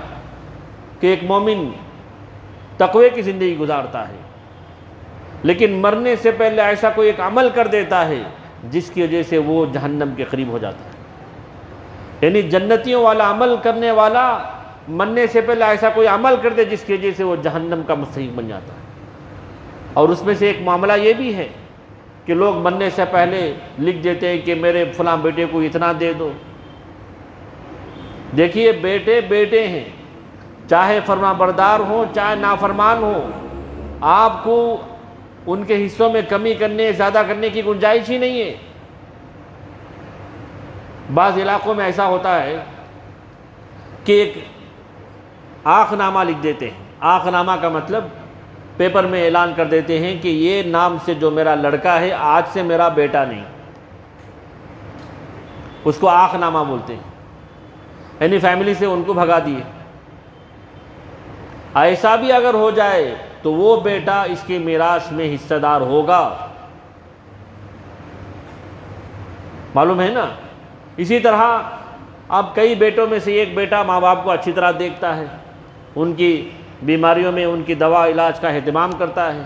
کہ ایک مومن تقوی کی زندگی گزارتا ہے، لیکن مرنے سے پہلے ایسا کوئی ایک عمل کر دیتا ہے جس کی وجہ سے وہ جہنم کے قریب ہو جاتا ہے۔ یعنی جنتیوں والا عمل کرنے والا مرنے سے پہلے ایسا کوئی عمل کر دے جس کی وجہ سے وہ جہنم کا مستحق بن جاتا ہے۔ اور اس میں سے ایک معاملہ یہ بھی ہے کہ لوگ مرنے سے پہلے لکھ دیتے ہیں کہ میرے فلاں بیٹے کو اتنا دے دو۔ دیکھیے، بیٹے بیٹے ہیں، چاہے فرما بردار ہوں چاہے نافرمان ہوں، آپ کو ان کے حصوں میں کمی کرنے زیادہ کرنے کی گنجائش ہی نہیں ہے۔ بعض علاقوں میں ایسا ہوتا ہے کہ ایک آخ نامہ لکھ دیتے ہیں۔ آخ نامہ کا مطلب پیپر میں اعلان کر دیتے ہیں کہ یہ نام سے جو میرا لڑکا ہے آج سے میرا بیٹا نہیں، اس کو آخ نامہ بولتے ہیں، یعنی فیملی سے ان کو بھگا دیے۔ ایسا بھی اگر ہو جائے تو وہ بیٹا اس کی میراث میں حصہ دار ہوگا، معلوم ہے نا۔ اسی طرح اب کئی بیٹوں میں سے ایک بیٹا ماں باپ کو اچھی طرح دیکھتا ہے، ان کی بیماریوں میں ان کی دوا علاج کا اہتمام کرتا ہے،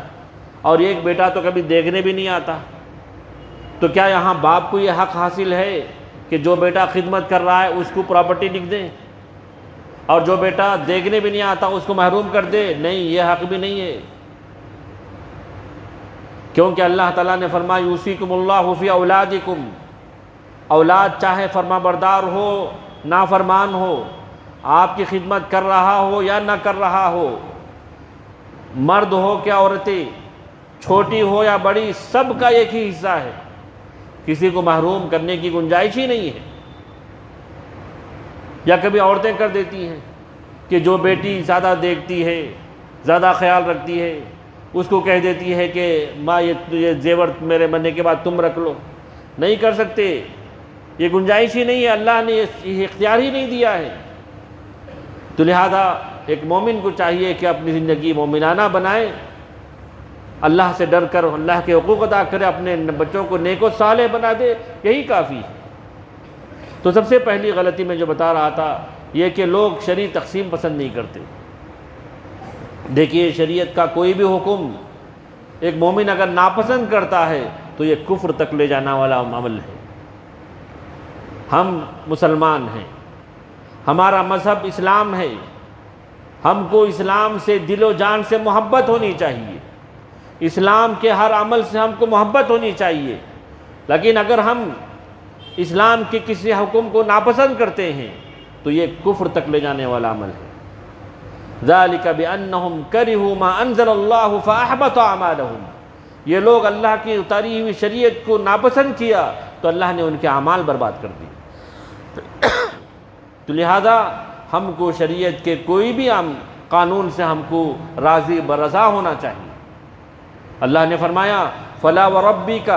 اور ایک بیٹا تو کبھی دیکھنے بھی نہیں آتا۔ تو کیا یہاں باپ کو یہ حق حاصل ہے کہ جو بیٹا خدمت کر رہا ہے اس کو پراپرٹی لکھ دیں، اور جو بیٹا دیکھنے بھی نہیں آتا اس کو محروم کر دے؟ نہیں، یہ حق بھی نہیں ہے، کیونکہ اللہ تعالیٰ نے فرمایا یوصیکم اللہ فی اولادکم، اولاد چاہے فرما بردار ہو نافرمان ہو، آپ کی خدمت کر رہا ہو یا نہ کر رہا ہو، مرد ہو کیا عورتیں، چھوٹی ہو یا بڑی، سب کا ایک ہی حصہ ہے، کسی کو محروم کرنے کی گنجائش ہی نہیں ہے۔ یا کبھی عورتیں کر دیتی ہیں کہ جو بیٹی زیادہ دیکھتی ہے زیادہ خیال رکھتی ہے اس کو کہہ دیتی ہے کہ ماں یہ زیور میرے مرنے کے بعد تم رکھ لو۔ نہیں کر سکتے، یہ گنجائش ہی نہیں ہے، اللہ نے یہ اختیار ہی نہیں دیا ہے۔ تو لہذا ایک مومن کو چاہیے کہ اپنی زندگی مومنانہ بنائے، اللہ سے ڈر کر اللہ کے حقوق ادا کرے، اپنے بچوں کو نیک و صالح بنا دے، یہی کافی ہے۔ تو سب سے پہلی غلطی میں جو بتا رہا تھا یہ کہ لوگ شرعی تقسیم پسند نہیں کرتے۔ دیکھیے، شریعت کا کوئی بھی حکم ایک مومن اگر ناپسند کرتا ہے تو یہ کفر تک لے جانا والا عمل ہے۔ ہم مسلمان ہیں، ہمارا مذہب اسلام ہے، ہم کو اسلام سے دل و جان سے محبت ہونی چاہیے، اسلام کے ہر عمل سے ہم کو محبت ہونی چاہیے، لیکن اگر ہم اسلام کے کسی حکم کو ناپسند کرتے ہیں تو یہ کفر تک لے جانے والا عمل ہے۔ ذالک بانہم کرہوا ما انزل اللہ فاحبط اعمالہم، یہ لوگ اللہ کی اتاری ہوئی شریعت کو ناپسند کیا تو اللہ نے ان کے اعمال برباد کر دیے۔ تو لہذا ہم کو شریعت کے کوئی بھی قانون سے ہم کو راضی برضا ہونا چاہیے۔ اللہ نے فرمایا فلا وربک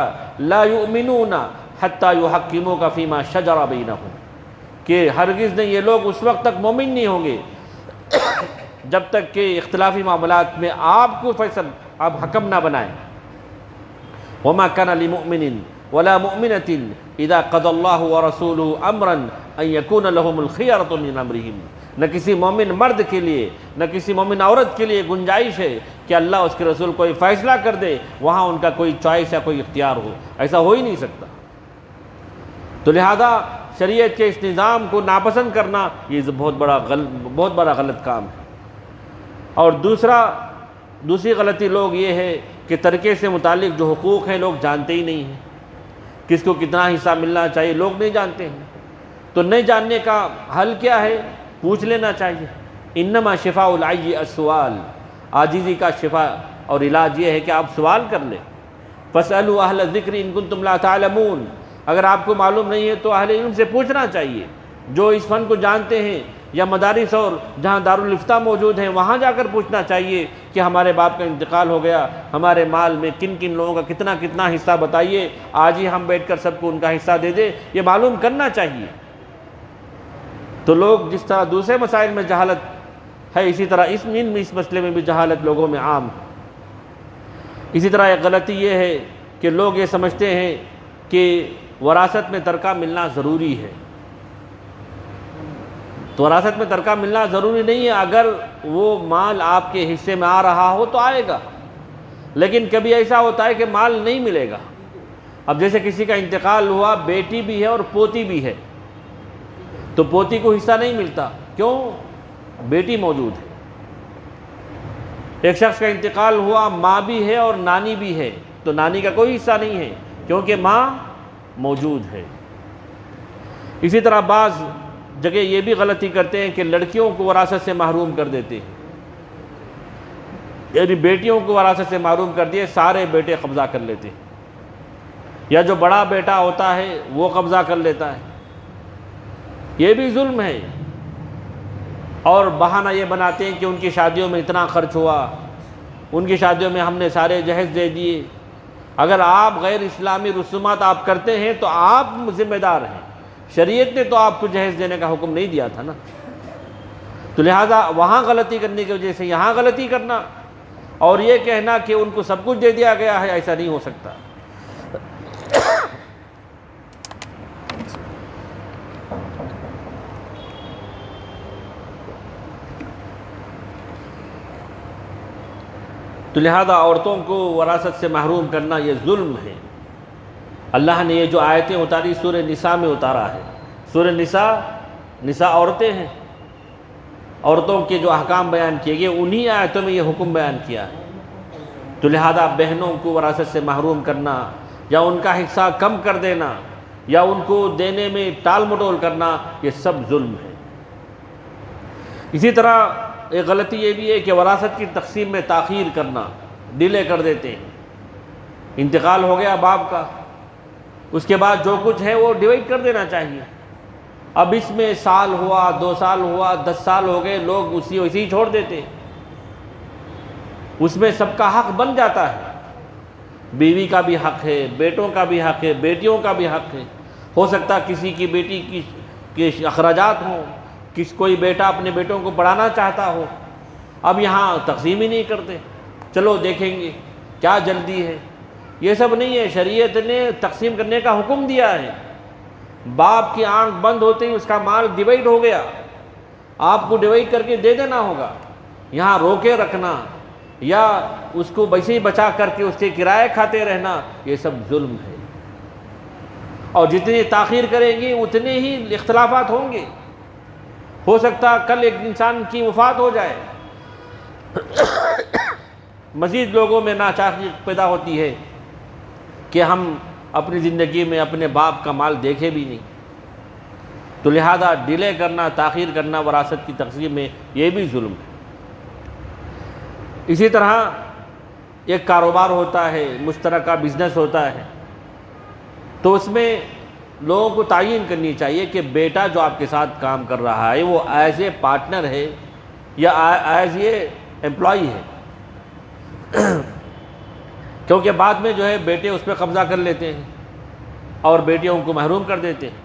لا یؤمنون حتی یحکموک فیما شجر بینہم، کہ ہرگز نہیں یہ لوگ اس وقت تک مومن نہیں ہوں گے جب تک کہ اختلافی معاملات میں آپ کو آپ حکم نہ بنائیں۔ وما كان لمؤمن ولا مؤمنة اذا قضى الله ورسوله امرا ان يكون لهم الخيرة من امرهم، نہ کسی مومن مرد کے لیے نہ کسی مومن عورت کے لیے گنجائش ہے کہ اللہ اس کے رسول کوئی فیصلہ کر دے وہاں ان کا کوئی چوائس یا کوئی اختیار ہو، ایسا ہو ہی نہیں سکتا۔ تو لہذا شریعت کے اس نظام کو ناپسند کرنا یہ بہت بڑا غلط کام ہے۔ اور دوسری غلطی لوگ یہ ہے کہ ترکے سے متعلق جو حقوق ہیں لوگ جانتے ہی نہیں ہیں، کس کو کتنا حصہ ملنا چاہیے لوگ نہیں جانتے ہیں۔ تو نہیں جاننے کا حل کیا ہے؟ پوچھ لینا چاہیے۔ انما شفاء العی السؤال، عاجزی کا شفا اور علاج یہ ہے کہ آپ سوال کر لیں۔ فاسألوا اہل الذکر ان کنتم لا تعلمون، اگر آپ کو معلوم نہیں ہے تو اہل علم سے پوچھنا چاہیے، جو اس فن کو جانتے ہیں، یا مدارس اور جہاں دارالافتاء موجود ہیں وہاں جا کر پوچھنا چاہیے کہ ہمارے باپ کا انتقال ہو گیا، ہمارے مال میں کن کن لوگوں کا کتنا کتنا حصہ بتائیے، آج ہی ہم بیٹھ کر سب کو ان کا حصہ دے دیں، یہ معلوم کرنا چاہیے۔ تو لوگ جس طرح دوسرے مسائل میں جہالت ہے اسی طرح اس مسئلے میں بھی جہالت لوگوں میں عام ہے۔ اسی طرح ایک غلطی یہ ہے کہ لوگ یہ سمجھتے ہیں کہ وراثت میں ترکہ ملنا ضروری ہے۔ تو وراثت میں ترکہ ملنا ضروری نہیں ہے، اگر وہ مال آپ کے حصے میں آ رہا ہو تو آئے گا، لیکن کبھی ایسا ہوتا ہے کہ مال نہیں ملے گا۔ اب جیسے کسی کا انتقال ہوا، بیٹی بھی ہے اور پوتی بھی ہے، تو پوتی کو حصہ نہیں ملتا، کیوں؟ بیٹی موجود ہے۔ ایک شخص کا انتقال ہوا، ماں بھی ہے اور نانی بھی ہے، تو نانی کا کوئی حصہ نہیں ہے کیونکہ ماں موجود ہے۔ اسی طرح بعض جگہ یہ بھی غلطی کرتے ہیں کہ لڑکیوں کو وراثت سے محروم کر دیتے ہیں، یعنی بیٹیوں کو وراثت سے محروم کر دیے، سارے بیٹے قبضہ کر لیتے ہیں، یا جو بڑا بیٹا ہوتا ہے وہ قبضہ کر لیتا ہے، یہ بھی ظلم ہے۔ اور بہانہ یہ بناتے ہیں کہ ان کی شادیوں میں اتنا خرچ ہوا، ان کی شادیوں میں ہم نے سارے جہیز دے دیے۔ اگر آپ غیر اسلامی رسومات آپ کرتے ہیں تو آپ ذمہ دار ہیں، شریعت نے تو آپ کو جہیز دینے کا حکم نہیں دیا تھا نا۔ تو لہٰذا وہاں غلطی کرنے کی وجہ سے یہاں غلطی کرنا اور یہ کہنا کہ ان کو سب کچھ دے دیا گیا ہے، ایسا نہیں ہو سکتا۔ تو لہذا عورتوں کو وراثت سے محروم کرنا یہ ظلم ہے۔ اللہ نے یہ جو آیتیں اتاری سورہ نساء میں اتارا ہے، سورہ نساء عورتیں ہیں، عورتوں کے جو احکام بیان کیے گئے انہی آیتوں میں یہ حکم بیان کیا ہے۔ تو لہذا بہنوں کو وراثت سے محروم کرنا یا ان کا حصہ کم کر دینا یا ان کو دینے میں ٹال مٹول کرنا یہ سب ظلم ہے۔ اسی طرح ایک غلطی یہ بھی ہے کہ وراثت کی تقسیم میں تاخیر کرنا، ڈیلے کر دیتے ہیں۔ انتقال ہو گیا باپ کا، اس کے بعد جو کچھ ہے وہ ڈیوائڈ کر دینا چاہیے۔ اب اس میں سال ہوا، 2 سال ہوا، 10 سال ہو گئے، لوگ ویسے ہی چھوڑ دیتے ہیں۔ اس میں سب کا حق بن جاتا ہے، بیوی کا بھی حق ہے، بیٹوں کا بھی حق ہے، بیٹیوں کا بھی حق ہے۔ ہو سکتا کسی کی بیٹی کے اخراجات ہوں، کوئی بیٹا اپنے بیٹوں کو پڑھانا چاہتا ہو، اب یہاں تقسیم ہی نہیں کرتے، چلو دیکھیں گے، کیا جلدی ہے؟ یہ سب نہیں ہے، شریعت نے تقسیم کرنے کا حکم دیا ہے۔ باپ کی آنکھ بند ہوتے ہی اس کا مال ڈیوائڈ ہو گیا، آپ کو ڈیوائڈ کر کے دے دینا ہوگا۔ یہاں روکے رکھنا یا اس کو ویسے ہی بچا کر کے اس کے کرائے کھاتے رہنا یہ سب ظلم ہے۔ اور جتنی تاخیر کریں گے اتنے ہی اختلافات ہوں گے۔ ہو سکتا کل ایک انسان کی وفات ہو جائے، مزید لوگوں میں ناچاقی پیدا ہوتی ہے کہ ہم اپنی زندگی میں اپنے باپ کا مال دیکھے بھی نہیں۔ تو لہذا ڈیلے کرنا، تاخیر کرنا وراثت کی تقسیم میں یہ بھی ظلم ہے۔ اسی طرح ایک کاروبار ہوتا ہے، مشترکہ بزنس ہوتا ہے، تو اس میں لوگوں کو تعین کرنی چاہیے کہ بیٹا جو آپ کے ساتھ کام کر رہا ہے وہ ایز اے پارٹنر ہے یا ایز اے امپلائی ہے، کیونکہ بعد میں جو ہے بیٹے اس پہ قبضہ کر لیتے ہیں اور بیٹیوں کو محروم کر دیتے ہیں۔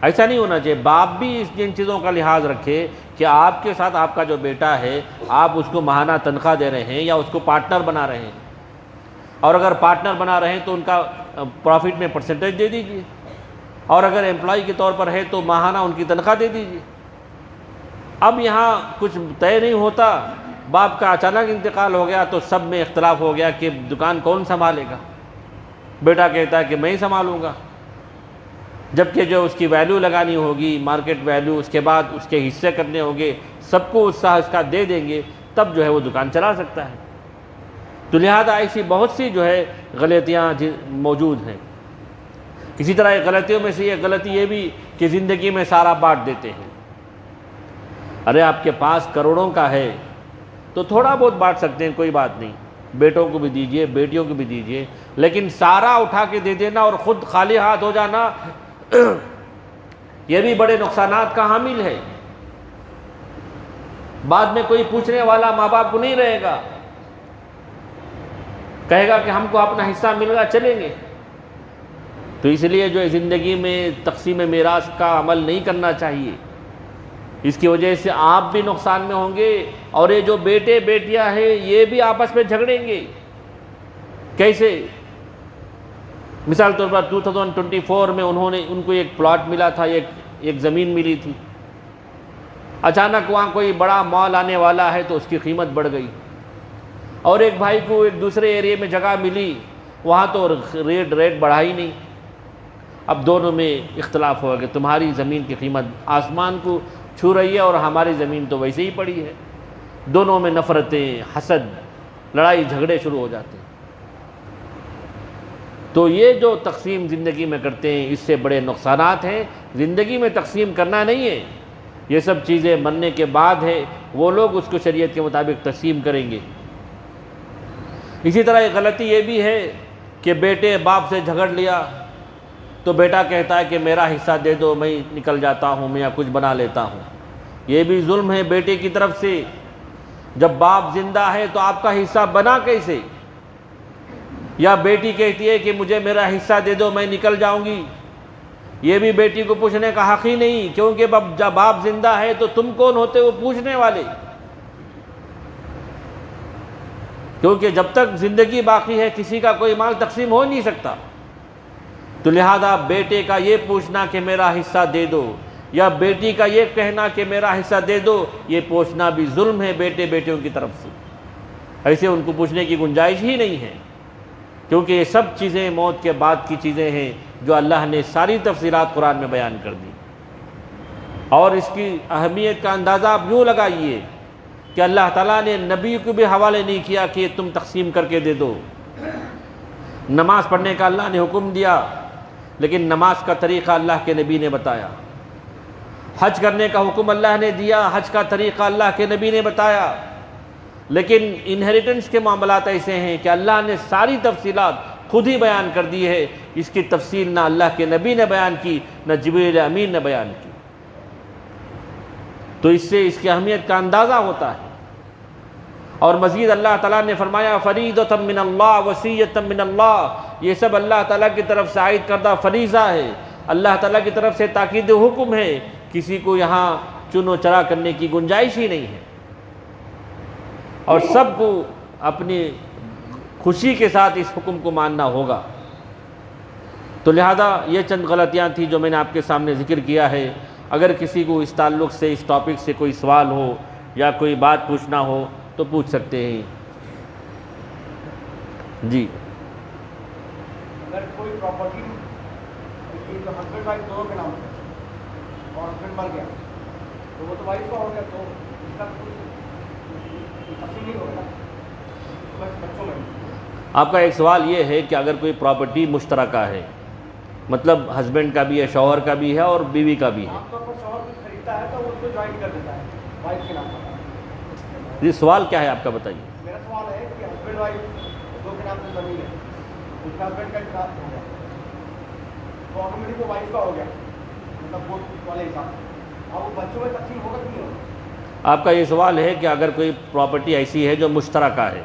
ایسا نہیں ہونا چاہیے، باپ بھی ان چیزوں کا لحاظ رکھے کہ آپ کے ساتھ آپ کا جو بیٹا ہے آپ اس کو ماہانہ تنخواہ دے رہے ہیں یا اس کو پارٹنر بنا رہے ہیں، اور اگر پارٹنر بنا رہے ہیں تو ان کا پروفٹ میں پرسنٹیج دے دیجیے، اور اگر امپلائی کے طور پر ہے تو ماہانہ ان کی تنخواہ دے دیجیے۔ اب یہاں کچھ طے نہیں ہوتا، باپ کا اچانک انتقال ہو گیا تو سب میں اختلاف ہو گیا کہ دکان کون سنبھالے گا۔ بیٹا کہتا ہے کہ میں ہی سنبھالوں گا، جبکہ جو اس کی ویلیو لگانی ہوگی، مارکیٹ ویلیو، اس کے بعد اس کے حصے کرنے ہوں گے، سب کو اس کا دے دیں گے، تب جو ہے وہ دکان چلا سکتا ہے۔ تو لہذا ایسی بہت سی جو ہے غلطیاں موجود ہیں۔ اسی طرح غلطیوں میں سے ایک غلطی یہ بھی کہ زندگی میں سارا بانٹ دیتے ہیں۔ ارے آپ کے پاس کروڑوں کا ہے تو تھوڑا بہت بانٹ سکتے ہیں، کوئی بات نہیں، بیٹوں کو بھی دیجئے، بیٹیوں کو بھی دیجئے، لیکن سارا اٹھا کے دے دینا اور خود خالی ہاتھ ہو جانا یہ بھی بڑے نقصانات کا حامل ہے۔ بعد میں کوئی پوچھنے والا ماں باپ کو نہیں رہے گا، کہے گا کہ ہم کو اپنا حصہ مل گا، چلیں گے۔ تو اس لیے جو ہے زندگی میں تقسیم میراث کا عمل نہیں کرنا چاہیے، اس کی وجہ سے آپ بھی نقصان میں ہوں گے اور یہ جو بیٹے بیٹیاں ہیں یہ بھی آپس میں جھگڑیں گے۔ کیسے؟ مثال طور پر 2024 میں ان کو ایک پلاٹ ملا تھا، ایک زمین ملی تھی، اچانک وہاں کوئی بڑا مال آنے والا ہے تو اس کی قیمت بڑھ گئی، اور ایک بھائی کو ایک دوسرے ایریے میں جگہ ملی، وہاں تو ریٹ بڑھا ہی نہیں۔ اب دونوں میں اختلاف ہوا کہ تمہاری زمین کی قیمت آسمان کو چھو رہی ہے اور ہماری زمین تو ویسے ہی پڑی ہے۔ دونوں میں نفرتیں، حسد، لڑائی جھگڑے شروع ہو جاتے ہیں۔ تو یہ جو تقسیم زندگی میں کرتے ہیں اس سے بڑے نقصانات ہیں۔ زندگی میں تقسیم کرنا نہیں ہے، یہ سب چیزیں مرنے کے بعد ہے، وہ لوگ اس کو شریعت کے مطابق تقسیم کریں گے۔ اسی طرح ایک غلطی یہ بھی ہے کہ بیٹے باپ سے جھگڑ لیا تو بیٹا کہتا ہے کہ میرا حصہ دے دو، میں نکل جاتا ہوں، میں یا کچھ بنا لیتا ہوں۔ یہ بھی ظلم ہے بیٹے کی طرف سے۔ جب باپ زندہ ہے تو آپ کا حصہ بنا کیسے؟ یا بیٹی کہتی ہے کہ مجھے میرا حصہ دے دو، میں نکل جاؤں گی، یہ بھی بیٹی کو پوچھنے کا حق ہی نہیں، کیونکہ جب باپ زندہ ہے تو تم کون ہوتے ہو پوچھنے والے؟ کیونکہ جب تک زندگی باقی ہے کسی کا کوئی مال تقسیم ہو نہیں سکتا۔ تو لہذا بیٹے کا یہ پوچھنا کہ میرا حصہ دے دو، یا بیٹی کا یہ کہنا کہ میرا حصہ دے دو، یہ پوچھنا بھی ظلم ہے بیٹے بیٹیوں کی طرف سے۔ ایسے ان کو پوچھنے کی گنجائش ہی نہیں ہے، کیونکہ یہ سب چیزیں موت کے بعد کی چیزیں ہیں جو اللہ نے ساری تفصیلات قرآن میں بیان کر دی۔ اور اس کی اہمیت کا اندازہ آپ یوں لگائیے کہ اللہ تعالیٰ نے نبی کو بھی حوالے نہیں کیا کہ تم تقسیم کر کے دے دو۔ نماز پڑھنے کا اللہ نے حکم دیا، لیکن نماز کا طریقہ اللہ کے نبی نے بتایا۔ حج کرنے کا حکم اللہ نے دیا، حج کا طریقہ اللہ کے نبی نے بتایا۔ لیکن انہیریٹنس کے معاملات ایسے ہیں کہ اللہ نے ساری تفصیلات خود ہی بیان کر دی ہے، اس کی تفصیل نہ اللہ کے نبی نے بیان کی، نہ جبریل امین نے بیان کی۔ تو اس سے اس کی اہمیت کا اندازہ ہوتا ہے۔ اور مزید اللہ تعالیٰ نے فرمایا فریضۃ من اللہ وصیۃ من اللہ، یہ سب اللہ تعالیٰ کی طرف سے عائد کردہ فریضہ ہے، اللہ تعالیٰ کی طرف سے تاکید حکم ہے، کسی کو یہاں چنو چرا کرنے کی گنجائش ہی نہیں ہے، اور سب کو اپنی خوشی کے ساتھ اس حکم کو ماننا ہوگا۔ تو لہذا یہ چند غلطیاں تھیں جو میں نے آپ کے سامنے ذکر کیا ہے۔ اگر کسی کو اس تعلق سے، اس ٹاپک سے کوئی سوال ہو یا کوئی بات پوچھنا ہو تو پوچھ سکتے ہیں۔ جی، اگر کوئی پراپرٹی جو ہسبینڈ وائف دونوں کے نام ہے اور ہسبینڈ مر گیا تو وہ تو وائف کا ہو گیا، تو اس کا تقسیم نہیں ہوگا بچوں میں۔ آپ کا ایک سوال یہ ہے کہ اگر کوئی پراپرٹی مشترکہ ہے، مطلب ہسبینڈ کا بھی ہے، شوہر کا بھی ہے اور بیوی کا بھی ہے۔ عام طور پر شوہر کچھ خریدتا ہے تو وہ اس کو جوائن کر دیتا ہے وائف کے نام پر۔ یہ سوال کیا ہے آپ کا بتائیے؟ میرا سوال ہے کہ ہسبینڈ وائف دو کے نام سے زمین ہے, اس کا ہسبینڈ کا انتقال ہو گیا تو آٹومیٹک وہ وائف کا ہو گیا, مطلب وہ والے حساب, اور وہ بچوں میں تقسیم ہوگا کہ نہیں ہوگا؟ آپ کا یہ سوال ہے کہ اگر کوئی پراپرٹی ایسی ہے جو مشترکہ ہے,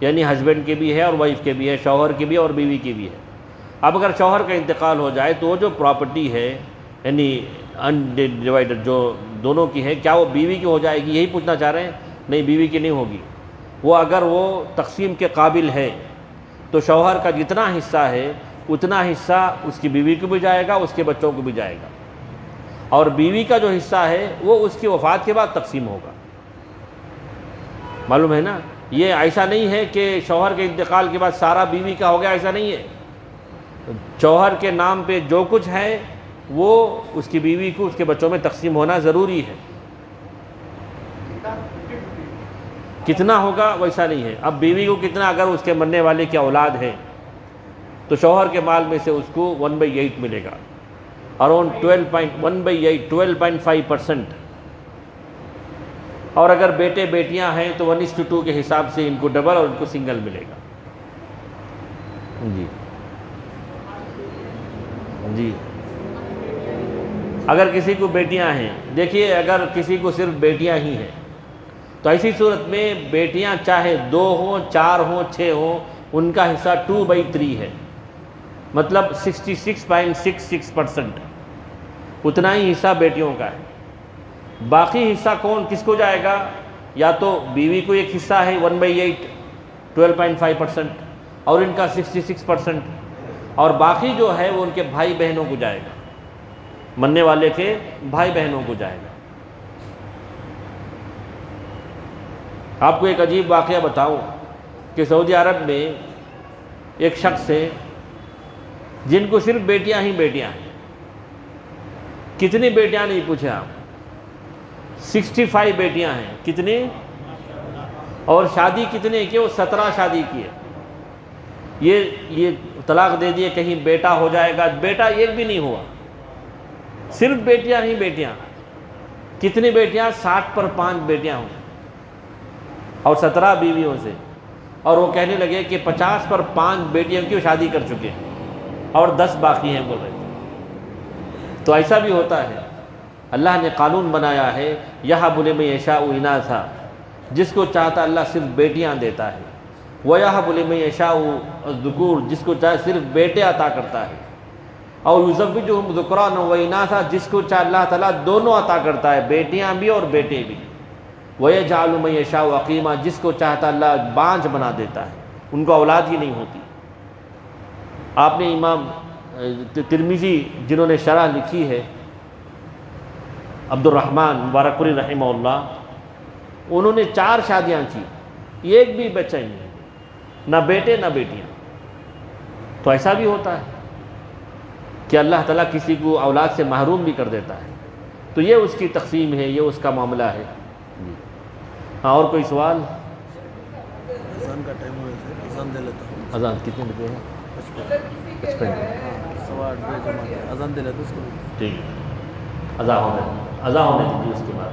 یعنی ہسبینڈ کی بھی ہے اور وائف کے بھی ہے, شوہر کی بھی اور بیوی کی بھی ہے. اب اگر شوہر کا انتقال ہو جائے تو وہ جو پراپرٹی ہے یعنی انڈیوائڈڈ جو دونوں کی ہے, کیا وہ بیوی کی ہو جائے گی؟ یہی پوچھنا چاہ رہے ہیں. نہیں, بیوی کی نہیں ہوگی. وہ اگر وہ تقسیم کے قابل ہے تو شوہر کا جتنا حصہ ہے اتنا حصہ اس کی بیوی کو بھی جائے گا, اس کے بچوں کو بھی جائے گا, اور بیوی کا جو حصہ ہے وہ اس کی وفات کے بعد تقسیم ہوگا. معلوم ہے نا؟ یہ ایسا نہیں ہے کہ شوہر کے انتقال کے بعد سارا بیوی کا ہو گیا, ایسا نہیں ہے. شوہر کے نام پہ جو کچھ ہے وہ اس کی بیوی کو اس کے بچوں میں تقسیم ہونا ضروری ہے. کتنا ہوگا ویسا نہیں ہے. اب بیوی کو کتنا, اگر اس کے مرنے والے کی اولاد ہے تو شوہر کے مال میں سے اس کو 1/8 ملے گا, اراؤنڈ 12.5%. اور اگر بیٹے بیٹیاں ہیں تو 1:2 کے حساب سے ان کو ڈبل اور ان کو سنگل ملے گا. جی اگر کسی کو بیٹیاں ہیں, دیکھیے اگر کسی کو صرف بیٹیاں ہی ہیں تو ایسی صورت میں بیٹیاں چاہے 2 ہوں, 4 ہوں, 6 ہوں, ان کا حصہ 2/3 ہے, مطلب 66.66%. اتنا ہی حصہ بیٹیوں کا ہے. باقی حصہ کس کو جائے گا؟ یا تو بیوی کو ایک حصہ ہے 1/8 12.5%, اور ان کا 66%, اور باقی جو ہے وہ ان کے بھائی بہنوں کو جائے گا, مرنے والے کے بھائی بہنوں کو جائے گا. آپ کو ایک عجیب واقعہ بتاؤں کہ سعودی عرب میں ایک شخص ہے جن کو صرف بیٹیاں ہی بیٹیاں ہیں. کتنی بیٹیاں نہیں پوچھے آپ, 65 بیٹیاں ہیں. کتنی؟ اور شادی کتنے کی؟ وہ 17 شادی کی ہے. یہ طلاق دے دیے کہیں بیٹا ہو جائے گا, بیٹا ایک بھی نہیں ہوا, صرف بیٹیاں ہی بیٹیاں. کتنی بیٹیاں؟ 60 پر 5 بیٹیاں ہوں اور 17 بیویوں سے. اور وہ کہنے لگے کہ 50 پر 5 بیٹیوں کی شادی کر چکے ہیں اور 10 باقی ہیں بول رہے تھے. تو ایسا بھی ہوتا ہے. اللہ نے قانون بنایا ہے, یہب لمن یشاء اناثا, جس کو چاہتا اللہ صرف بیٹیاں دیتا ہے. وَيَهَبُ لِمَن يَشَاءُ الذُّكُورَ, جس کو چاہے صرف بیٹے عطا کرتا ہے. اور يُزَوِّجُهُمْ ذُكْرَانًا وَإِنَاثًا, جس کو چاہے اللہ تعالیٰ دونوں عطا کرتا ہے, بیٹیاں بھی اور بیٹے بھی. وَيَجْعَلُ مَن يَشَاءُ عَقِيمًا, جس کو چاہتا اللہ بانجھ بنا دیتا ہے, ان کو اولاد ہی نہیں ہوتی. آپ نے امام ترمذی جنہوں نے شرح لکھی ہے, عبد الرحمن مبارکپوری رحمہ اللہ, انہوں نے 4 شادیاں کی, ایک بھی بچہ ہی نہیں, نہ بیٹے نہ بیٹیاں. تو ایسا بھی ہوتا ہے کہ اللہ تعالیٰ کسی کو اولاد سے محروم بھی کر دیتا ہے. تو یہ اس کی تقسیم ہے, یہ اس کا معاملہ ہے. ہاں, اور کوئی سوال؟ اذان کا ٹائم ہوا ہے, اذان دے لیتا ہوں. اذان کتنے بجے ہے؟ 55. 8:15 اذان دے لیتا ہوں اس کو. ٹھیک ہے, اذان ہونے دیجیے, اس کے بعد